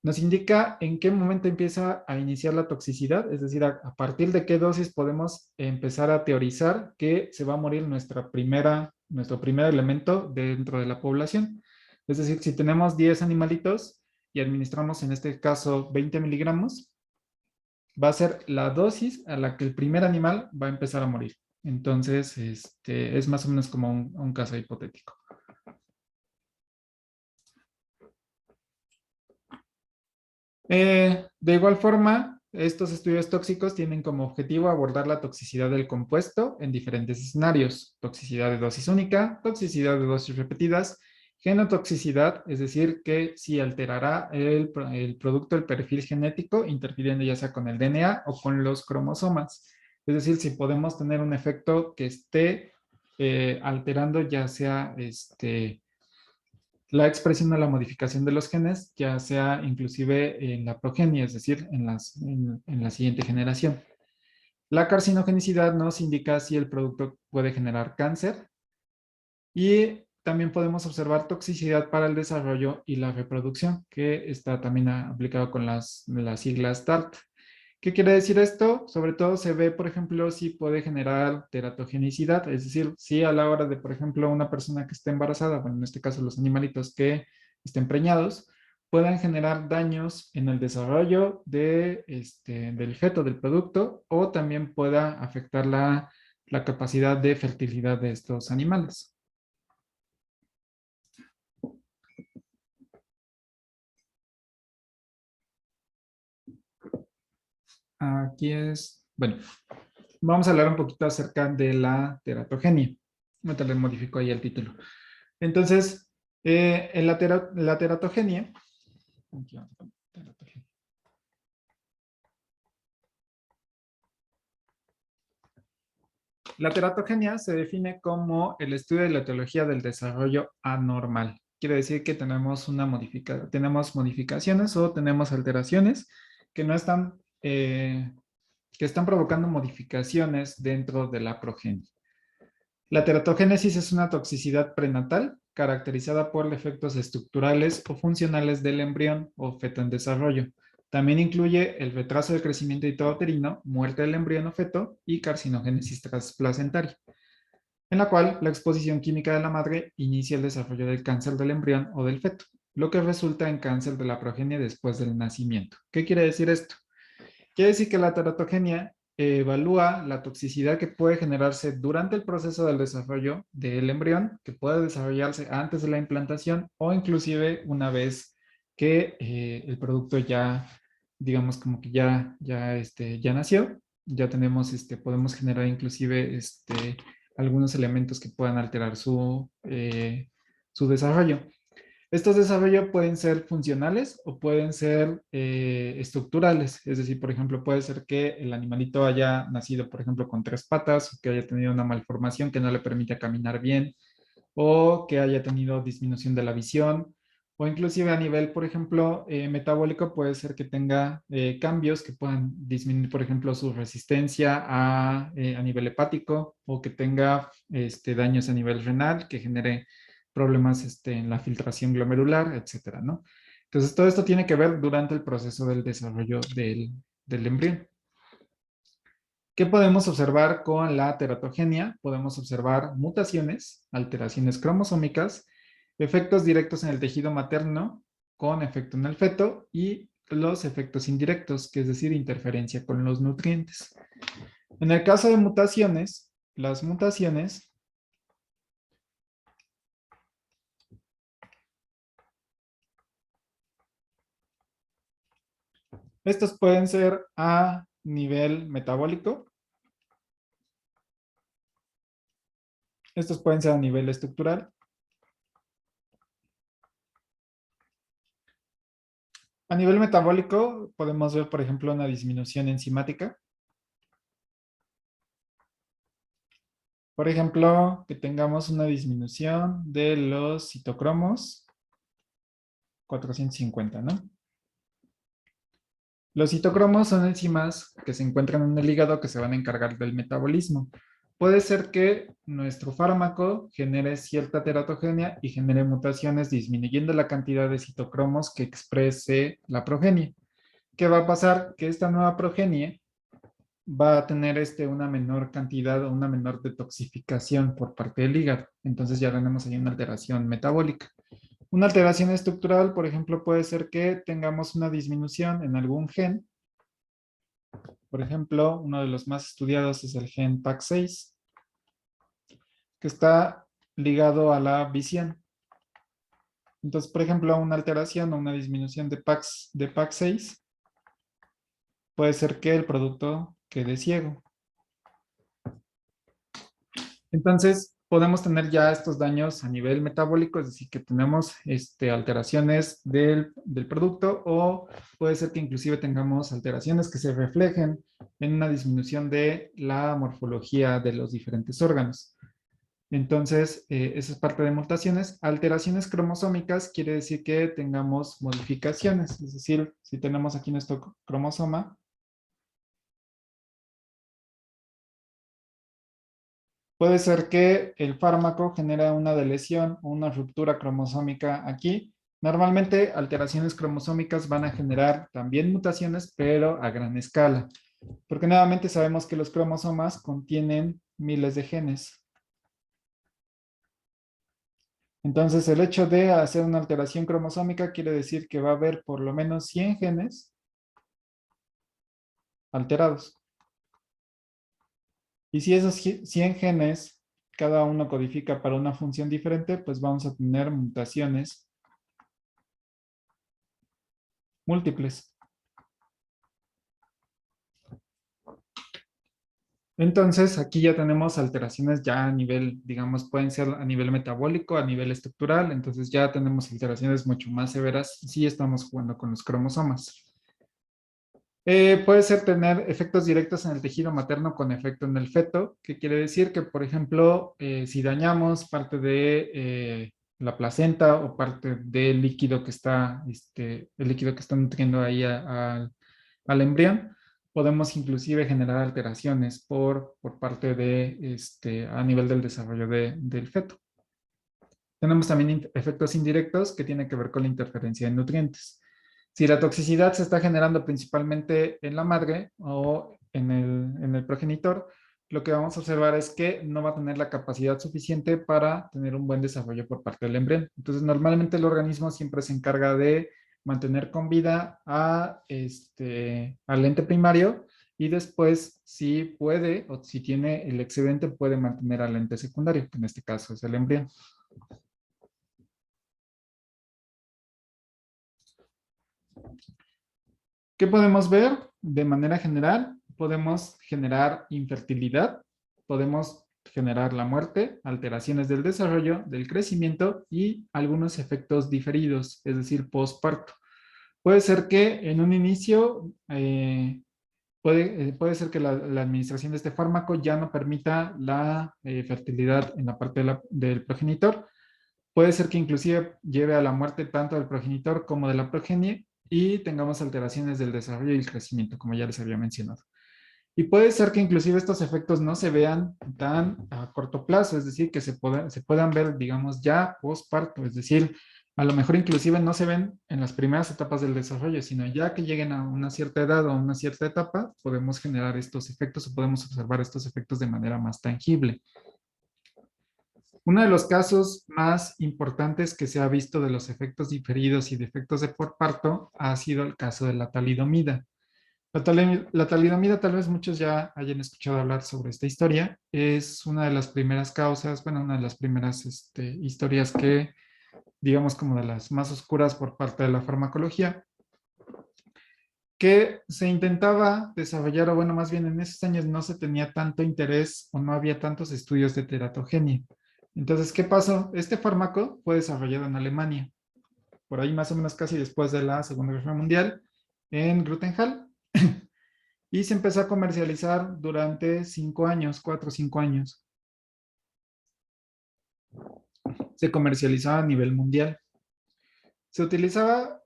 Nos indica en qué momento empieza a iniciar la toxicidad, es decir, a partir de qué dosis podemos empezar a teorizar que se va a morir nuestro primer elemento dentro de la población. Es decir, si tenemos 10 animalitos y administramos en este caso 20 miligramos, va a ser la dosis a la que el primer animal va a empezar a morir. Entonces, es más o menos como un caso hipotético. De igual forma, estos estudios tóxicos tienen como objetivo abordar la toxicidad del compuesto en diferentes escenarios: toxicidad de dosis única, toxicidad de dosis repetidas, genotoxicidad, es decir, que si alterará el producto, el perfil genético, interfiriendo ya sea con el DNA o con los cromosomas. Es decir, si podemos tener un efecto que esté alterando ya sea la expresión o la modificación de los genes, ya sea inclusive en la progenie, es decir, en la siguiente generación. La carcinogenicidad nos indica si el producto puede generar cáncer, y también podemos observar toxicidad para el desarrollo y la reproducción, que está también aplicado con las siglas TART. ¿Qué quiere decir esto? Sobre todo se ve, por ejemplo, si puede generar teratogenicidad, es decir, si a la hora de, por ejemplo, una persona que esté embarazada, bueno, en este caso los animalitos que estén preñados, puedan generar daños en el desarrollo del feto, del producto, o también pueda afectar la capacidad de fertilidad de estos animales. Aquí bueno, vamos a hablar un poquito acerca de la teratogenia. Ahorita le modifico ahí el título. Entonces, en la teratogenia, la teratogenia se define como el estudio de la etiología del desarrollo anormal. Quiere decir que tenemos tenemos modificaciones o tenemos alteraciones que no están, que están provocando modificaciones dentro de la progenie. La teratogénesis es una toxicidad prenatal caracterizada por efectos estructurales o funcionales del embrión o feto en desarrollo. También incluye el retraso del crecimiento intrauterino, muerte del embrión o feto y carcinogénesis transplacentaria, en la cual la exposición química de la madre inicia el desarrollo del cáncer del embrión o del feto, lo que resulta en cáncer de la progenie después del nacimiento. ¿Qué quiere decir esto? Quiere decir que la teratogenia evalúa la toxicidad que puede generarse durante el proceso del desarrollo del embrión, que puede desarrollarse antes de la implantación o inclusive una vez que el producto ya, digamos, como que ya nació, ya tenemos, podemos generar inclusive algunos elementos que puedan alterar su desarrollo. Estos desarrollos pueden ser funcionales o pueden ser estructurales. Es decir, por ejemplo, puede ser que el animalito haya nacido, por ejemplo, con 3 patas, o que haya tenido una malformación que no le permite caminar bien, o que haya tenido disminución de la visión, o inclusive a nivel, por ejemplo, metabólico, puede ser que tenga cambios que puedan disminuir, por ejemplo, su resistencia a nivel hepático, o que tenga daños a nivel renal, que genere problemas en la filtración glomerular, etcétera, ¿no? Entonces, todo esto tiene que ver durante el proceso del desarrollo del embrión. ¿Qué podemos observar con la teratogenia? Podemos observar mutaciones, alteraciones cromosómicas, efectos directos en el tejido materno con efecto en el feto y los efectos indirectos, que es decir, interferencia con los nutrientes. En el caso de mutaciones, las mutaciones estos pueden ser a nivel metabólico. Estos pueden ser a nivel estructural. A nivel metabólico podemos ver, por ejemplo, una disminución enzimática. Por ejemplo, que tengamos una disminución de los citocromos 450, ¿no? Los citocromos son enzimas que se encuentran en el hígado que se van a encargar del metabolismo. Puede ser que nuestro fármaco genere cierta teratogenia y genere mutaciones disminuyendo la cantidad de citocromos que exprese la progenie. ¿Qué va a pasar? Que esta nueva progenie va a tener una menor cantidad o una menor detoxificación por parte del hígado. Entonces ya tenemos ahí una alteración metabólica. Una alteración estructural, por ejemplo, puede ser que tengamos una disminución en algún gen. Por ejemplo, uno de los más estudiados es el gen PAX6, que está ligado a la visión. Entonces, por ejemplo, una alteración o una disminución de PAX6 puede ser que el producto quede ciego. Entonces, podemos tener ya estos daños a nivel metabólico, es decir, que tenemos alteraciones del producto, o puede ser que inclusive tengamos alteraciones que se reflejen en una disminución de la morfología de los diferentes órganos. Entonces, esa es parte de mutaciones. Alteraciones cromosómicas quiere decir que tengamos modificaciones, es decir, si tenemos aquí nuestro cromosoma, puede ser que el fármaco genere una deleción o una ruptura cromosómica aquí. Normalmente, alteraciones cromosómicas van a generar también mutaciones, pero a gran escala, porque nuevamente sabemos que los cromosomas contienen miles de genes. Entonces, el hecho de hacer una alteración cromosómica quiere decir que va a haber por lo menos 100 genes alterados. Y si esos 100 genes, cada uno codifica para una función diferente, pues vamos a tener mutaciones múltiples. Entonces, aquí ya tenemos alteraciones ya a nivel, digamos, pueden ser a nivel metabólico, a nivel estructural, entonces ya tenemos alteraciones mucho más severas si estamos jugando con los cromosomas. Puede ser tener efectos directos en el tejido materno con efecto en el feto, que quiere decir que, por ejemplo, si dañamos parte de la placenta o parte del líquido que está, el líquido que está nutriendo ahí al embrión, podemos inclusive generar alteraciones por parte de, a nivel del desarrollo del feto. Tenemos también efectos indirectos que tienen que ver con la interferencia de nutrientes. Si la toxicidad se está generando principalmente en la madre o en el progenitor, lo que vamos a observar es que no va a tener la capacidad suficiente para tener un buen desarrollo por parte del embrión. Entonces, normalmente el organismo siempre se encarga de mantener con vida al ente primario, y después, si puede o si tiene el excedente, puede mantener al ente secundario, que en este caso es el embrión. ¿Qué podemos ver? De manera general, podemos generar infertilidad, podemos generar la muerte, alteraciones del desarrollo, del crecimiento y algunos efectos diferidos, es decir, postparto. Puede ser que en un inicio, puede ser que la administración de este fármaco ya no permita la fertilidad en la parte del progenitor. Puede ser que inclusive lleve a la muerte tanto del progenitor como de la progenie, y tengamos alteraciones del desarrollo y el crecimiento, como ya les había mencionado. Y puede ser que inclusive estos efectos no se vean tan a corto plazo, es decir, que se puedan ver, digamos, ya postparto, es decir, a lo mejor inclusive no se ven en las primeras etapas del desarrollo, sino ya que lleguen a una cierta edad o a una cierta etapa, podemos generar estos efectos o podemos observar estos efectos de manera más tangible. Uno de los casos más importantes que se ha visto de los efectos diferidos y de efectos de postparto ha sido el caso de la talidomida. La talidomida, tal vez muchos ya hayan escuchado hablar sobre esta historia, es una de las primeras causas, bueno, una de las primeras historias que, digamos, como de las más oscuras por parte de la farmacología, que se intentaba desarrollar, o bueno, más bien en esos años no se tenía tanto interés o no había tantos estudios de teratogenia. Entonces, ¿qué pasó? Este fármaco fue desarrollado en Alemania, por ahí más o menos casi después de la Segunda Guerra Mundial, en Grünenthal, y se empezó a comercializar durante 5 años, 4 o 5 años. Se comercializaba a nivel mundial. Se utilizaba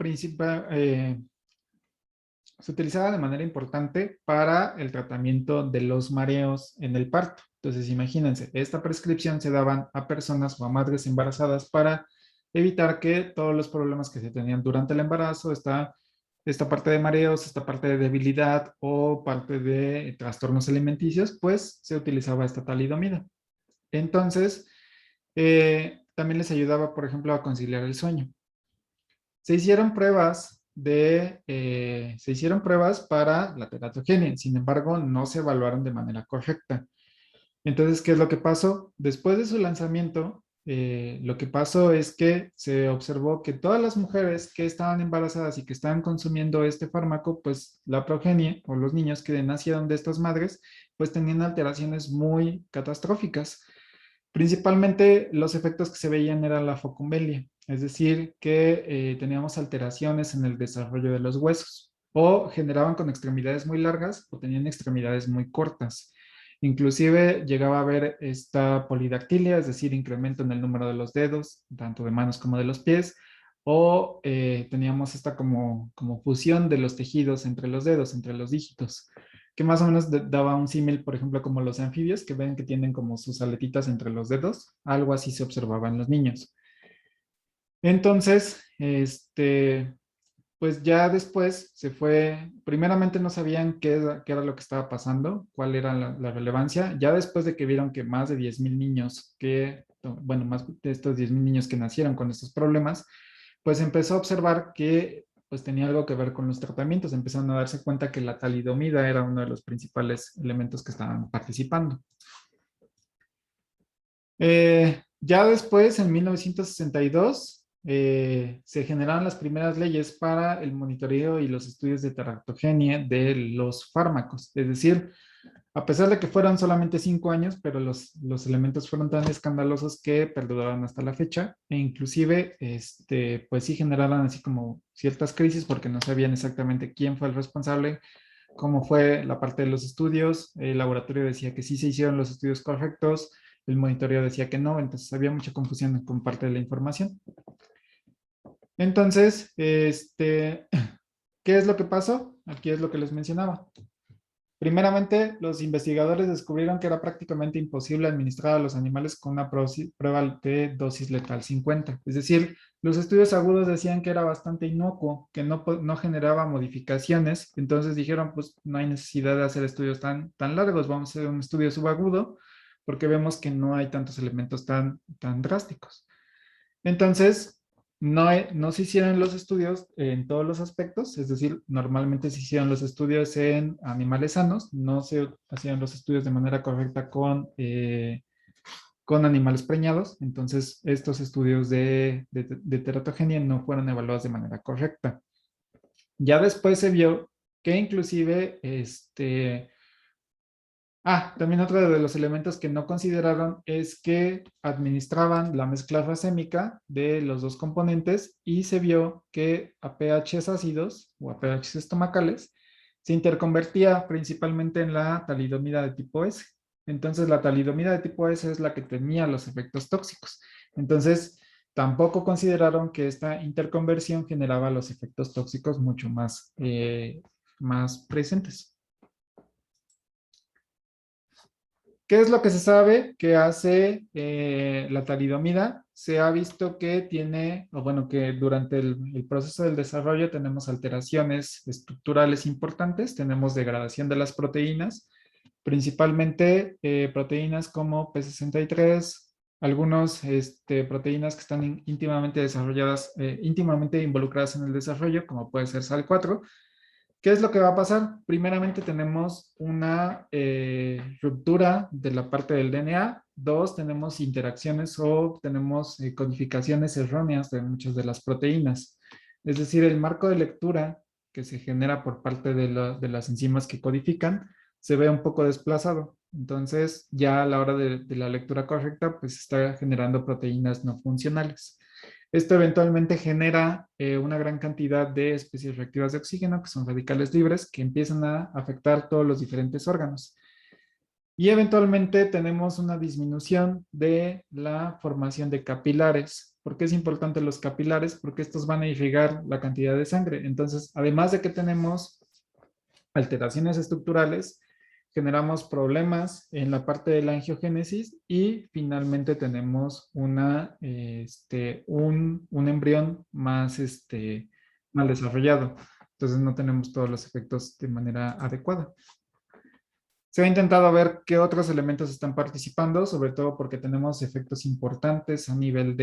de manera importante para el tratamiento de los mareos en el parto. Entonces, imagínense, esta prescripción se daban a personas o a madres embarazadas para evitar que todos los problemas que se tenían durante el embarazo, esta parte de mareos, esta parte de debilidad o parte de trastornos alimenticios, pues se utilizaba esta talidomida. Entonces, también les ayudaba, por ejemplo, a conciliar el sueño. se hicieron pruebas se hicieron pruebas para la teratogenia, sin embargo, no se evaluaron de manera correcta. Entonces, ¿qué es lo que pasó? Después de su lanzamiento, lo que pasó es que se observó que todas las mujeres que estaban embarazadas y que estaban consumiendo este fármaco, pues la progenie o los niños que nacieron de estas madres, pues tenían alteraciones muy catastróficas. Principalmente los efectos que se veían eran la focumbelia, es decir, que teníamos alteraciones en el desarrollo de los huesos o generaban con extremidades muy largas o tenían extremidades muy cortas. Inclusive llegaba a haber esta polidactilia, es decir, incremento en el número de los dedos, tanto de manos como de los pies, o teníamos esta como fusión de los tejidos entre los dedos, entre los dígitos, que más o menos daba un símil, por ejemplo, como los anfibios, que ven que tienen como sus aletitas entre los dedos, algo así se observaba en los niños. Entonces, pues ya después se fue, primeramente no sabían qué era lo que estaba pasando, cuál era la relevancia, ya después de que vieron que más de 10,000 niños bueno, más de estos 10,000 niños que nacieron con estos problemas, pues empezó a observar que pues tenía algo que ver con los tratamientos, empezaron a darse cuenta que la talidomida era uno de los principales elementos que estaban participando. Ya después, en 1962, se generaron las primeras leyes para el monitoreo y los estudios de teratogenia de los fármacos. Es decir, a pesar de que fueron solamente 5 años, pero los elementos fueron tan escandalosos que perduraron hasta la fecha e inclusive, pues sí generaron así como ciertas crisis porque no sabían exactamente quién fue el responsable, cómo fue la parte de los estudios. El laboratorio decía que sí se hicieron los estudios correctos, el monitoreo decía que no, entonces había mucha confusión con parte de la información. Entonces, ¿qué es lo que pasó? Aquí es lo que les mencionaba. Primeramente, los investigadores descubrieron que era prácticamente imposible administrar a los animales con una prueba de dosis letal 50. Es decir, los estudios agudos decían que era bastante inocuo, que no generaba modificaciones. Entonces dijeron, pues no hay necesidad de hacer estudios tan largos, vamos a hacer un estudio subagudo, porque vemos que no hay tantos elementos tan drásticos. Entonces, no se hicieron los estudios en todos los aspectos, es decir, normalmente se hicieron los estudios en animales sanos, no se hacían los estudios de manera correcta con animales preñados, entonces estos estudios de teratogenia no fueron evaluados de manera correcta. Ya después se vio que inclusive también otro de los elementos que no consideraron es que administraban la mezcla racémica de los dos componentes y se vio que a pHs ácidos o a pHs estomacales se interconvertía principalmente en la talidomida de tipo S. Entonces la talidomida de tipo S es la que tenía los efectos tóxicos. Entonces tampoco consideraron que esta interconversión generaba los efectos tóxicos mucho más presentes. ¿Qué es lo que se sabe que hace la talidomida? Se ha visto que que durante el proceso del desarrollo tenemos alteraciones estructurales importantes, tenemos degradación de las proteínas, principalmente proteínas como P63, algunas proteínas que están íntimamente desarrolladas, íntimamente involucradas en el desarrollo, como puede ser SAL4. ¿Qué es lo que va a pasar? Primeramente tenemos una ruptura de la parte del DNA. Dos, tenemos interacciones o tenemos codificaciones erróneas de muchas de las proteínas. Es decir, el marco de lectura que se genera por parte de las enzimas que codifican se ve un poco desplazado. Entonces, ya a la hora de la lectura correcta, pues está generando proteínas no funcionales. Esto eventualmente genera una gran cantidad de especies reactivas de oxígeno, que son radicales libres, que empiezan a afectar todos los diferentes órganos. Y eventualmente tenemos una disminución de la formación de capilares. ¿Por qué es importante los capilares? Porque estos van a irrigar la cantidad de sangre. Entonces, además de que tenemos alteraciones estructurales, generamos problemas en la parte de la angiogénesis y finalmente tenemos un embrión más mal desarrollado. Entonces no tenemos todos los efectos de manera adecuada. Se ha intentado ver qué otros elementos están participando, sobre todo porque tenemos efectos importantes a nivel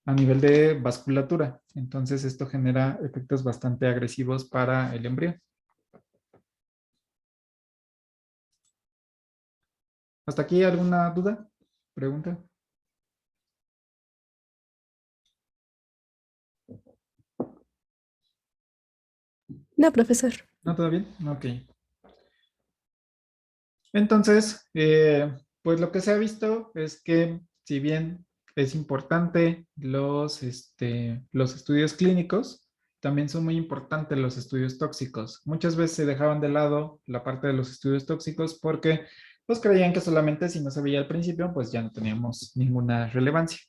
a nivel de vasculatura. Entonces esto genera efectos bastante agresivos para el embrión. ¿Hasta aquí alguna duda? ¿Pregunta? No, profesor. ¿No, todo bien? Ok. Entonces, pues lo que se ha visto es que si bien es importante los estudios clínicos, también son muy importantes los estudios tóxicos. Muchas veces se dejaban de lado la parte de los estudios tóxicos porque pues creían que solamente si no se veía al principio, pues ya no teníamos ninguna relevancia.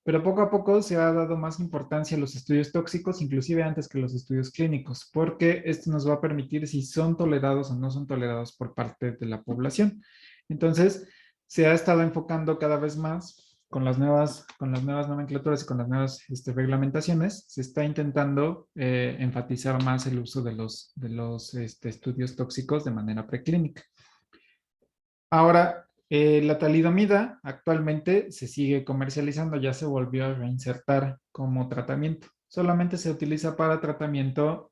Pero poco a poco se ha dado más importancia a los estudios tóxicos, inclusive antes que los estudios clínicos, porque esto nos va a permitir si son tolerados o no son tolerados por parte de la población. Entonces, se ha estado enfocando cada vez más con las nuevas nomenclaturas y con las nuevas reglamentaciones, se está intentando enfatizar más el uso de los estudios tóxicos de manera preclínica. Ahora, la talidomida actualmente se sigue comercializando, ya se volvió a reinsertar como tratamiento. Solamente se utiliza para tratamiento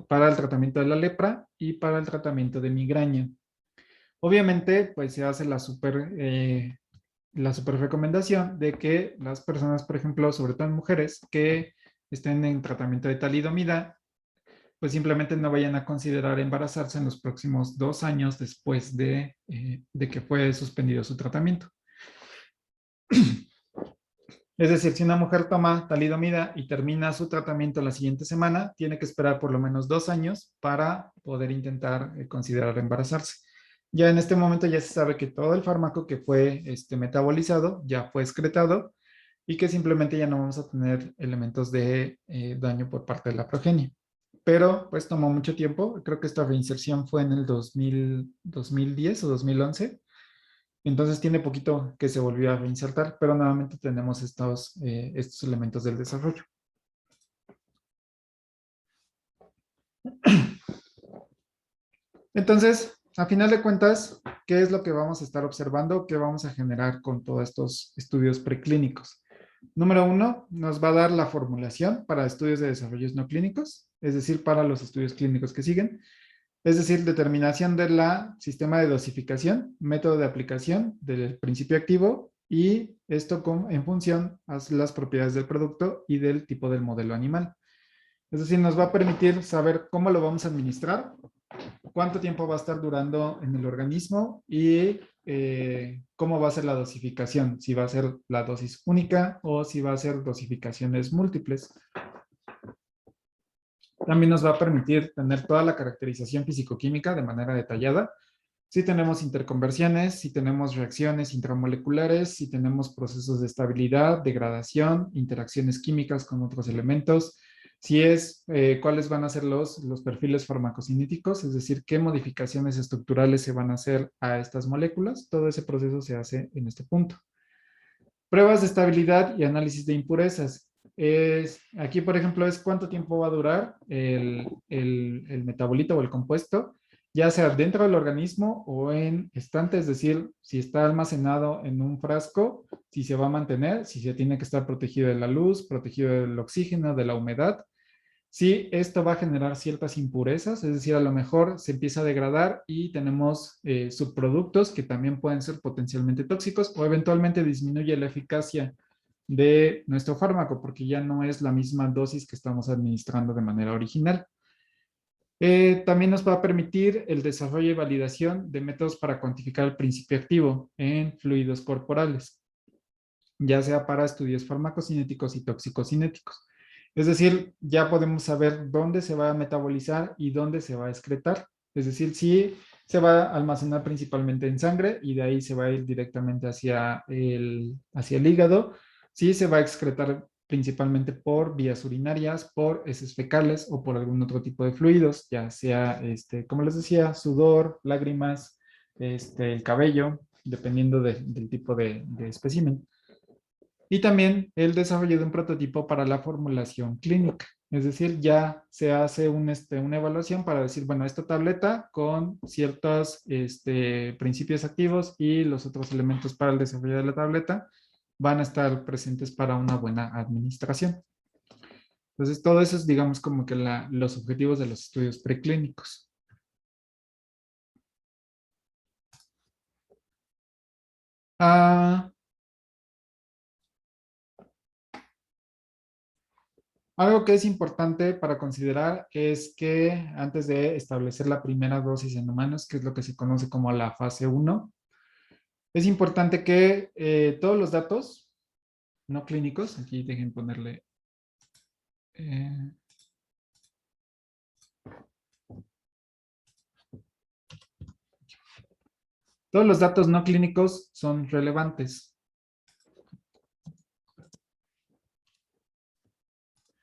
para el tratamiento de la lepra y para el tratamiento de migraña. Obviamente, pues se hace la super recomendación de que las personas, por ejemplo, sobre todo en mujeres que estén en tratamiento de talidomida, pues simplemente no vayan a considerar embarazarse en los próximos 2 años después de que fue suspendido su tratamiento. Es decir, si una mujer toma talidomida y termina su tratamiento la siguiente semana, tiene que esperar por lo menos 2 años para poder intentar considerar embarazarse. Ya en este momento ya se sabe que todo el fármaco que fue metabolizado ya fue excretado y que simplemente ya no vamos a tener elementos de daño por parte de la progenie. Pero pues tomó mucho tiempo, creo que esta reinserción fue en el 2010 o 2011, entonces tiene poquito que se volvió a reinsertar, pero nuevamente tenemos estos elementos del desarrollo. Entonces, a final de cuentas, ¿qué es lo que vamos a estar observando? ¿Qué vamos a generar con todos estos estudios preclínicos? Número 1, nos va a dar la formulación para estudios de desarrollos no clínicos, es decir, para los estudios clínicos que siguen. Es decir, determinación del sistema de dosificación, método de aplicación del principio activo y esto en función a las propiedades del producto y del tipo del modelo animal. Es decir, nos va a permitir saber cómo lo vamos a administrar, cuánto tiempo va a estar durando en el organismo y cómo va a ser la dosificación, si va a ser la dosis única o si va a ser dosificaciones múltiples. También nos va a permitir tener toda la caracterización físico-química de manera detallada. Si tenemos interconversiones, si tenemos reacciones intramoleculares, si tenemos procesos de estabilidad, degradación, interacciones químicas con otros elementos, cuáles van a ser los perfiles farmacocinéticos, es decir, qué modificaciones estructurales se van a hacer a estas moléculas. Todo ese proceso se hace en este punto. Pruebas de estabilidad y análisis de impurezas. Aquí, por ejemplo, es cuánto tiempo va a durar el metabolito o el compuesto, ya sea dentro del organismo o en estante, es decir, si está almacenado en un frasco, si se va a mantener, si se tiene que estar protegido de la luz, protegido del oxígeno, de la humedad. Si esto va a generar ciertas impurezas, es decir, a lo mejor se empieza a degradar y tenemos subproductos que también pueden ser potencialmente tóxicos o eventualmente disminuye la eficacia de nuestro fármaco porque ya no es la misma dosis que estamos administrando de manera original. También nos va a permitir el desarrollo y validación de métodos para cuantificar el principio activo en fluidos corporales, ya sea para estudios farmacocinéticos y toxicocinéticos. Es decir, ya podemos saber dónde se va a metabolizar y dónde se va a excretar. Es decir, si se va a almacenar principalmente en sangre y de ahí se va a ir directamente hacia el hígado. Si se va a excretar principalmente por vías urinarias, por heces fecales o por algún otro tipo de fluidos, ya sea, como les decía, sudor, lágrimas, el cabello, dependiendo del tipo de espécimen. Y también el desarrollo de un prototipo para la formulación clínica. Es decir, ya se hace una evaluación para decir, bueno, esta tableta con ciertos principios activos y los otros elementos para el desarrollo de la tableta van a estar presentes para una buena administración. Entonces, todo eso es, digamos, como que los objetivos de los estudios preclínicos. Algo que es importante para considerar es que antes de establecer la primera dosis en humanos, que es lo que se conoce como la fase 1, es importante que todos los datos no clínicos, aquí dejen ponerle... todos los datos no clínicos son relevantes.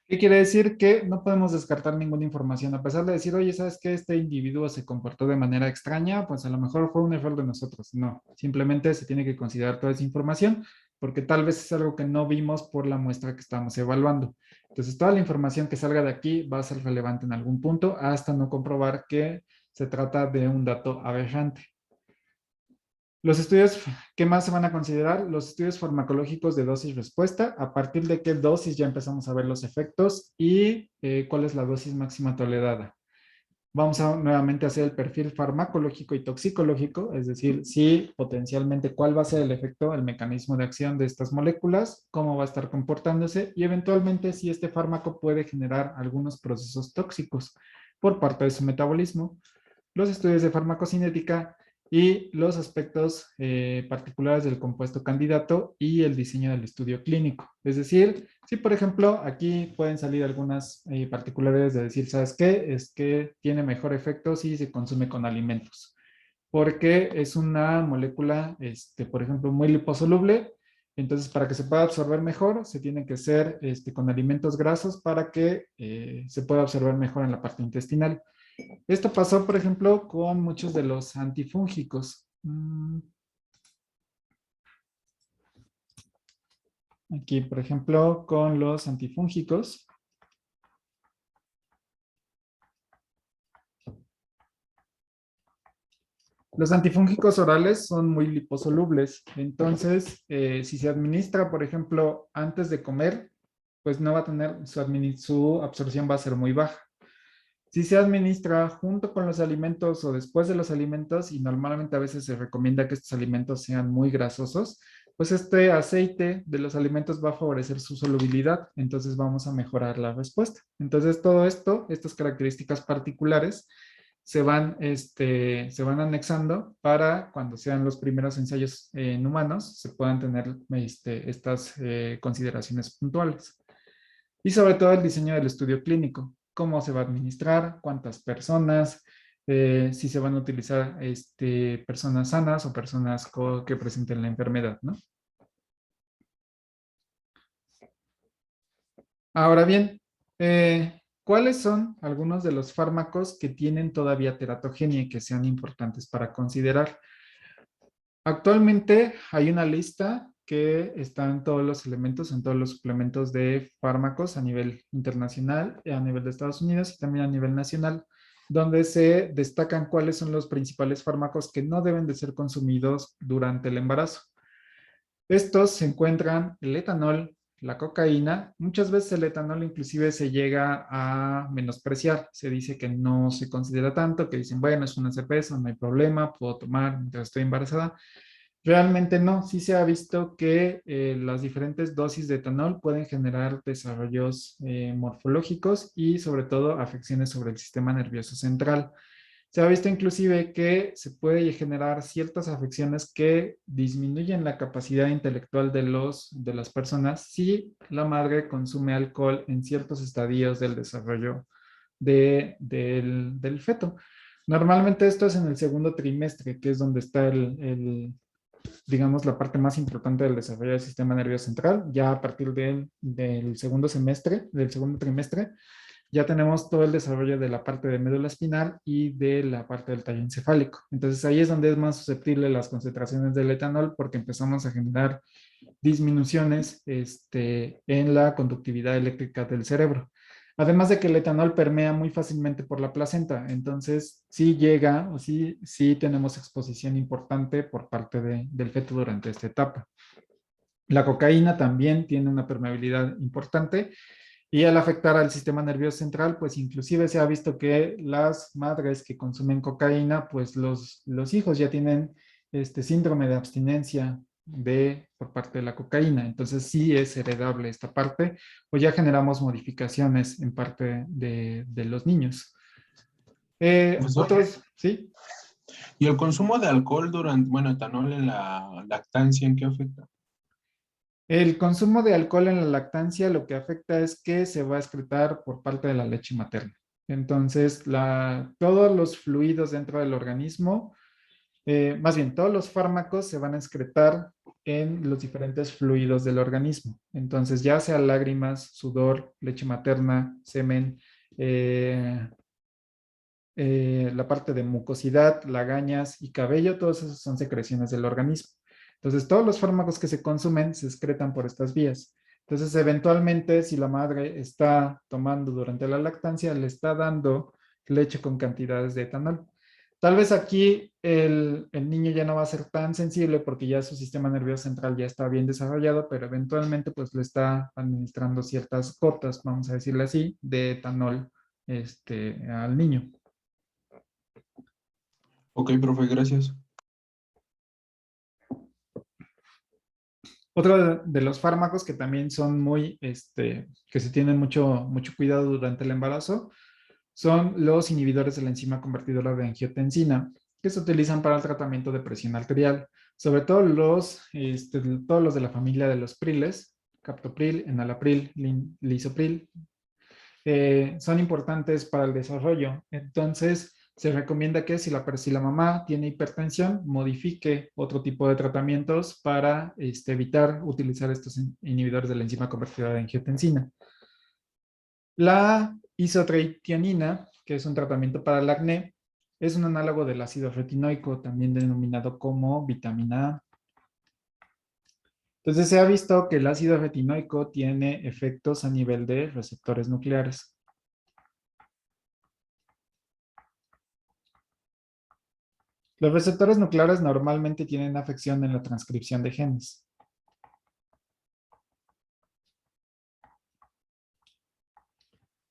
¿Qué quiere decir? Que no podemos descartar ninguna información. A pesar de decir, oye, ¿sabes qué? Este individuo se comportó de manera extraña, pues a lo mejor fue un error de nosotros. No, simplemente se tiene que considerar toda esa información porque tal vez es algo que no vimos por la muestra que estamos evaluando. Entonces, toda la información que salga de aquí va a ser relevante en algún punto hasta no comprobar que se trata de un dato aberrante. Los estudios, ¿qué más se van a considerar? Los estudios farmacológicos de dosis-respuesta, a partir de qué dosis ya empezamos a ver los efectos y cuál es la dosis máxima tolerada. Vamos a nuevamente hacer el perfil farmacológico y toxicológico, es decir, si potencialmente cuál va a ser el efecto, el mecanismo de acción de estas moléculas, cómo va a estar comportándose y eventualmente si este fármaco puede generar algunos procesos tóxicos por parte de su metabolismo. Los estudios de farmacocinética y los aspectos particulares del compuesto candidato y el diseño del estudio clínico. Es decir, si por ejemplo aquí pueden salir algunas particularidades de decir, ¿sabes qué? Es que tiene mejor efecto si se consume con alimentos, porque es una molécula, por ejemplo, muy liposoluble. Entonces, para que se pueda absorber mejor, se tiene que hacer con alimentos grasos para que se pueda absorber mejor en la parte intestinal. Esto pasó, por ejemplo, con muchos de los antifúngicos. Aquí, por ejemplo, con los antifúngicos. Los antifúngicos orales son muy liposolubles. Entonces, si se administra, por ejemplo, antes de comer, pues no va a tener, su absorción va a ser muy baja. Si se administra junto con los alimentos o después de los alimentos, y normalmente a veces se recomienda que estos alimentos sean muy grasosos, pues este aceite de los alimentos va a favorecer su solubilidad, entonces vamos a mejorar la respuesta. Entonces todo esto, estas características particulares, se van anexando para cuando sean los primeros ensayos en humanos, se puedan tener estas consideraciones puntuales. Y sobre todo el diseño del estudio clínico, cómo se va a administrar, cuántas personas, si se van a utilizar personas sanas o personas que presenten la enfermedad, ¿no? Ahora bien, ¿cuáles son algunos de los fármacos que tienen todavía teratogenia y que sean importantes para considerar? Actualmente hay una lista que están todos los elementos, en todos los suplementos de fármacos a nivel internacional, a nivel de Estados Unidos y también a nivel nacional, donde se destacan cuáles son los principales fármacos que no deben de ser consumidos durante el embarazo. Estos se encuentran el etanol, la cocaína. Muchas veces el etanol inclusive se llega a menospreciar. Se dice que no se considera tanto, que dicen, bueno, es una cerveza, no hay problema, puedo tomar mientras estoy embarazada. Realmente no, sí se ha visto que las diferentes dosis de etanol pueden generar desarrollos morfológicos y sobre todo afecciones sobre el sistema nervioso central. Se ha visto inclusive que se puede generar ciertas afecciones que disminuyen la capacidad intelectual de las personas si la madre consume alcohol en ciertos estadios del desarrollo del feto. Normalmente esto es en el segundo trimestre, que es donde está digamos, la parte más importante del desarrollo del sistema nervioso central. Ya a partir del segundo trimestre, ya tenemos todo el desarrollo de la parte de médula espinal y de la parte del tallo encefálico. Entonces ahí es donde es más susceptible las concentraciones del etanol porque empezamos a generar disminuciones en la conductividad eléctrica del cerebro. Además de que el etanol permea muy fácilmente por la placenta, entonces sí llega o sí tenemos exposición importante por parte del feto durante esta etapa. La cocaína también tiene una permeabilidad importante y al afectar al sistema nervioso central, pues inclusive se ha visto que las madres que consumen cocaína, pues los hijos ya tienen este síndrome de abstinencia por parte de la cocaína. Entonces sí es heredable esta parte, o ya generamos modificaciones en parte de los niños. Profesor, Otros, ¿sí? ¿y el consumo de alcohol durante, bueno, etanol en la lactancia, en qué afecta? El consumo de alcohol en la lactancia lo que afecta es que se va a excretar por parte de la leche materna. Entonces, todos los fluidos dentro del organismo, más bien, todos los fármacos se van a excretar en los diferentes fluidos del organismo. Entonces, ya sea lágrimas, sudor, leche materna, semen, eh, la parte de mucosidad, lagañas y cabello, todos esos son secreciones del organismo. Entonces, todos los fármacos que se consumen se excretan por estas vías. Entonces, eventualmente, si la madre está tomando durante la lactancia, le está dando leche con cantidades de etanol. Tal vez aquí el niño ya no va a ser tan sensible porque ya su sistema nervioso central ya está bien desarrollado, pero eventualmente pues le está administrando ciertas gotas, vamos a decirle así, de etanol al niño. Ok, profe, gracias. Otro de los fármacos que también son que se tienen mucho cuidado durante el embarazo, son los inhibidores de la enzima convertidora de angiotensina, que se utilizan para el tratamiento de presión arterial, sobre todo todos los de la familia de los priles, captopril, enalapril, lisopril, son importantes para el desarrollo. Entonces, se recomienda que si la mamá tiene hipertensión, modifique otro tipo de tratamientos para evitar utilizar estos inhibidores de la enzima convertidora de angiotensina. La isotretinoína, que es un tratamiento para el acné, es un análogo del ácido retinoico, también denominado como vitamina A. Entonces se ha visto que el ácido retinoico tiene efectos a nivel de receptores nucleares. Los receptores nucleares normalmente tienen afección en la transcripción de genes.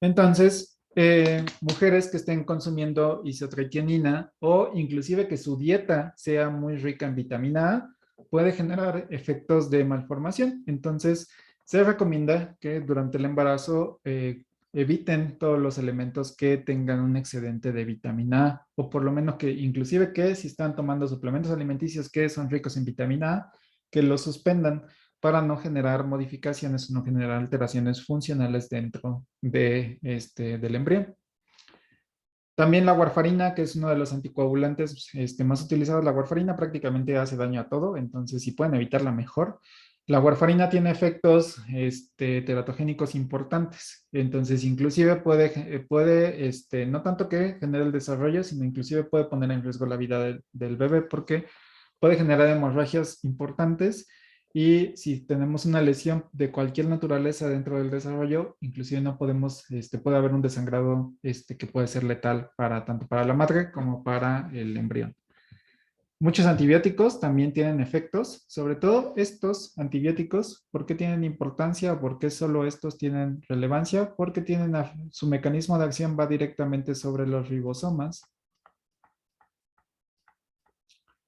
Entonces, mujeres que estén consumiendo isotretinoína o inclusive que su dieta sea muy rica en vitamina A, puede generar efectos de malformación. Entonces, se recomienda que durante el embarazo eviten todos los elementos que tengan un excedente de vitamina A, o por lo menos que inclusive que si están tomando suplementos alimenticios que son ricos en vitamina A, que los suspendan para no generar modificaciones o no generar alteraciones funcionales dentro del embrión. También la warfarina, que es uno de los anticoagulantes más utilizados. La warfarina prácticamente hace daño a todo, entonces si pueden evitarla mejor. La warfarina tiene efectos teratogénicos importantes, entonces inclusive puede no tanto que genere el desarrollo, sino inclusive puede poner en riesgo la vida del bebé porque puede generar hemorragias importantes y si tenemos una lesión de cualquier naturaleza dentro del desarrollo, inclusive no podemos, puede haber un desangrado que puede ser letal tanto para la madre como para el embrión. Muchos antibióticos también tienen efectos, sobre todo estos antibióticos. ¿Por qué tienen importancia? ¿Por qué solo estos tienen relevancia? Porque su mecanismo de acción va directamente sobre los ribosomas,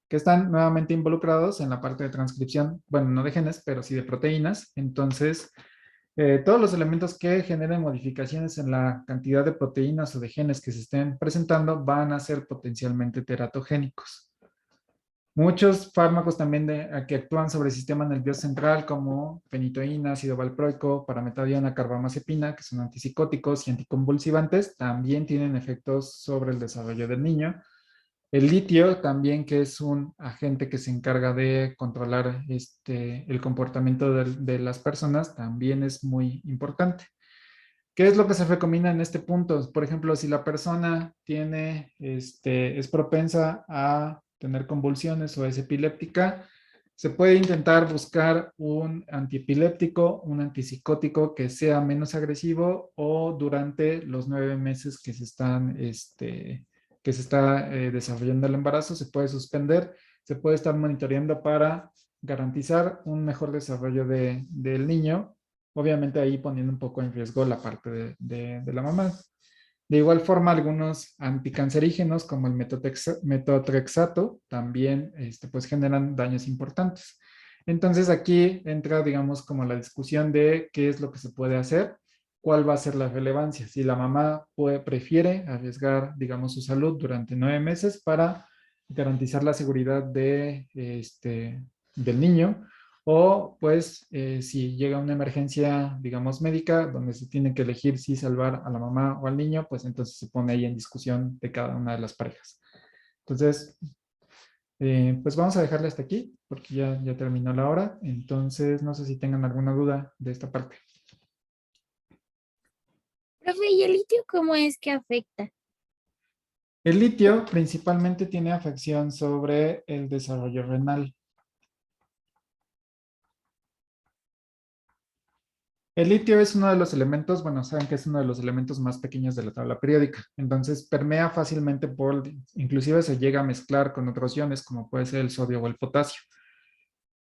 que están nuevamente involucrados en la parte de transcripción, bueno, no de genes, pero sí de proteínas. Entonces, todos los elementos que generen modificaciones en la cantidad de proteínas o de genes que se estén presentando van a ser potencialmente teratogénicos. Muchos fármacos también que actúan sobre el sistema nervioso central, como fenitoína, ácido valproico, parametadiona, carbamazepina, que son antipsicóticos y anticonvulsivantes, también tienen efectos sobre el desarrollo del niño. El litio también, que es un agente que se encarga de controlar el comportamiento de las personas, también es muy importante. ¿Qué es lo que se recomienda en este punto? Por ejemplo, si la persona es propensa a tener convulsiones o es epiléptica, se puede intentar buscar un antiepiléptico, un antipsicótico que sea menos agresivo o durante los 9 meses que se está desarrollando el embarazo, se puede suspender, se puede estar monitoreando para garantizar un mejor desarrollo del niño, obviamente ahí poniendo un poco en riesgo la parte de la mamá. De igual forma, algunos anticancerígenos como el metotrexato también pues generan daños importantes. Entonces aquí entra, digamos, como la discusión de qué es lo que se puede hacer, cuál va a ser la relevancia. Si la mamá prefiere arriesgar, digamos, su salud durante 9 meses para garantizar la seguridad del niño, o pues si llega una emergencia, digamos, médica, donde se tiene que elegir si salvar a la mamá o al niño, pues entonces se pone ahí en discusión de cada una de las parejas. Entonces, pues vamos a dejarle hasta aquí, porque ya terminó la hora. Entonces, no sé si tengan alguna duda de esta parte. Profe, ¿y el litio cómo es que afecta? El litio principalmente tiene afección sobre el desarrollo renal. El litio es uno de los elementos, bueno, saben que es uno de los elementos más pequeños de la tabla periódica, entonces permea fácilmente inclusive se llega a mezclar con otros iones como puede ser el sodio o el potasio.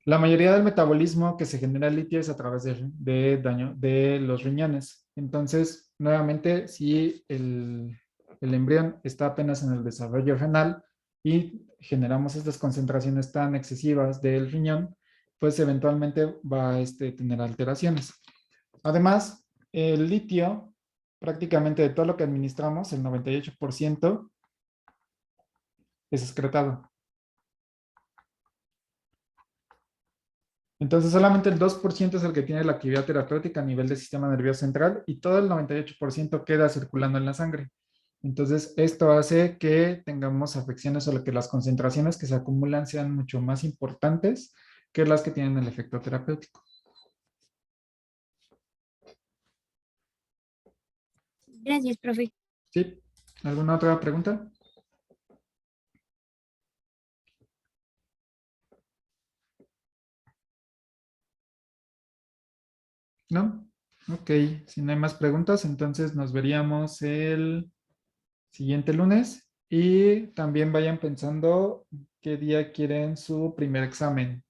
La mayoría del metabolismo que se genera el litio es a través de daño de los riñones. Entonces, nuevamente, si el embrión está apenas en el desarrollo renal y generamos estas concentraciones tan excesivas del riñón, pues eventualmente va a tener alteraciones. Además, el litio, prácticamente de todo lo que administramos, el 98% es excretado. Entonces, solamente el 2% es el que tiene la actividad terapéutica a nivel del sistema nervioso central y todo el 98% queda circulando en la sangre. Entonces, esto hace que tengamos afecciones o que las concentraciones que se acumulan sean mucho más importantes que las que tienen el efecto terapéutico. Gracias, profe. ¿Sí? ¿Alguna otra pregunta? ¿No? Ok, si no hay más preguntas, entonces nos veríamos el siguiente lunes y también vayan pensando qué día quieren su primer examen.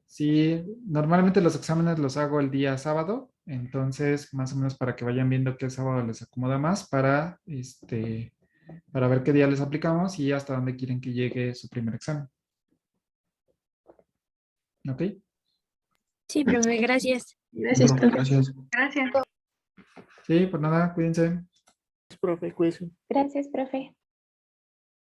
Sí, normalmente los exámenes los hago el día sábado, entonces más o menos para que vayan viendo qué sábado les acomoda más para ver qué día les aplicamos y hasta dónde quieren que llegue su primer examen. ¿Ok? Sí, profe, gracias. Gracias, profe. Gracias. Gracias. Sí, pues nada, cuídense. Profe, cuídese. Gracias, profe.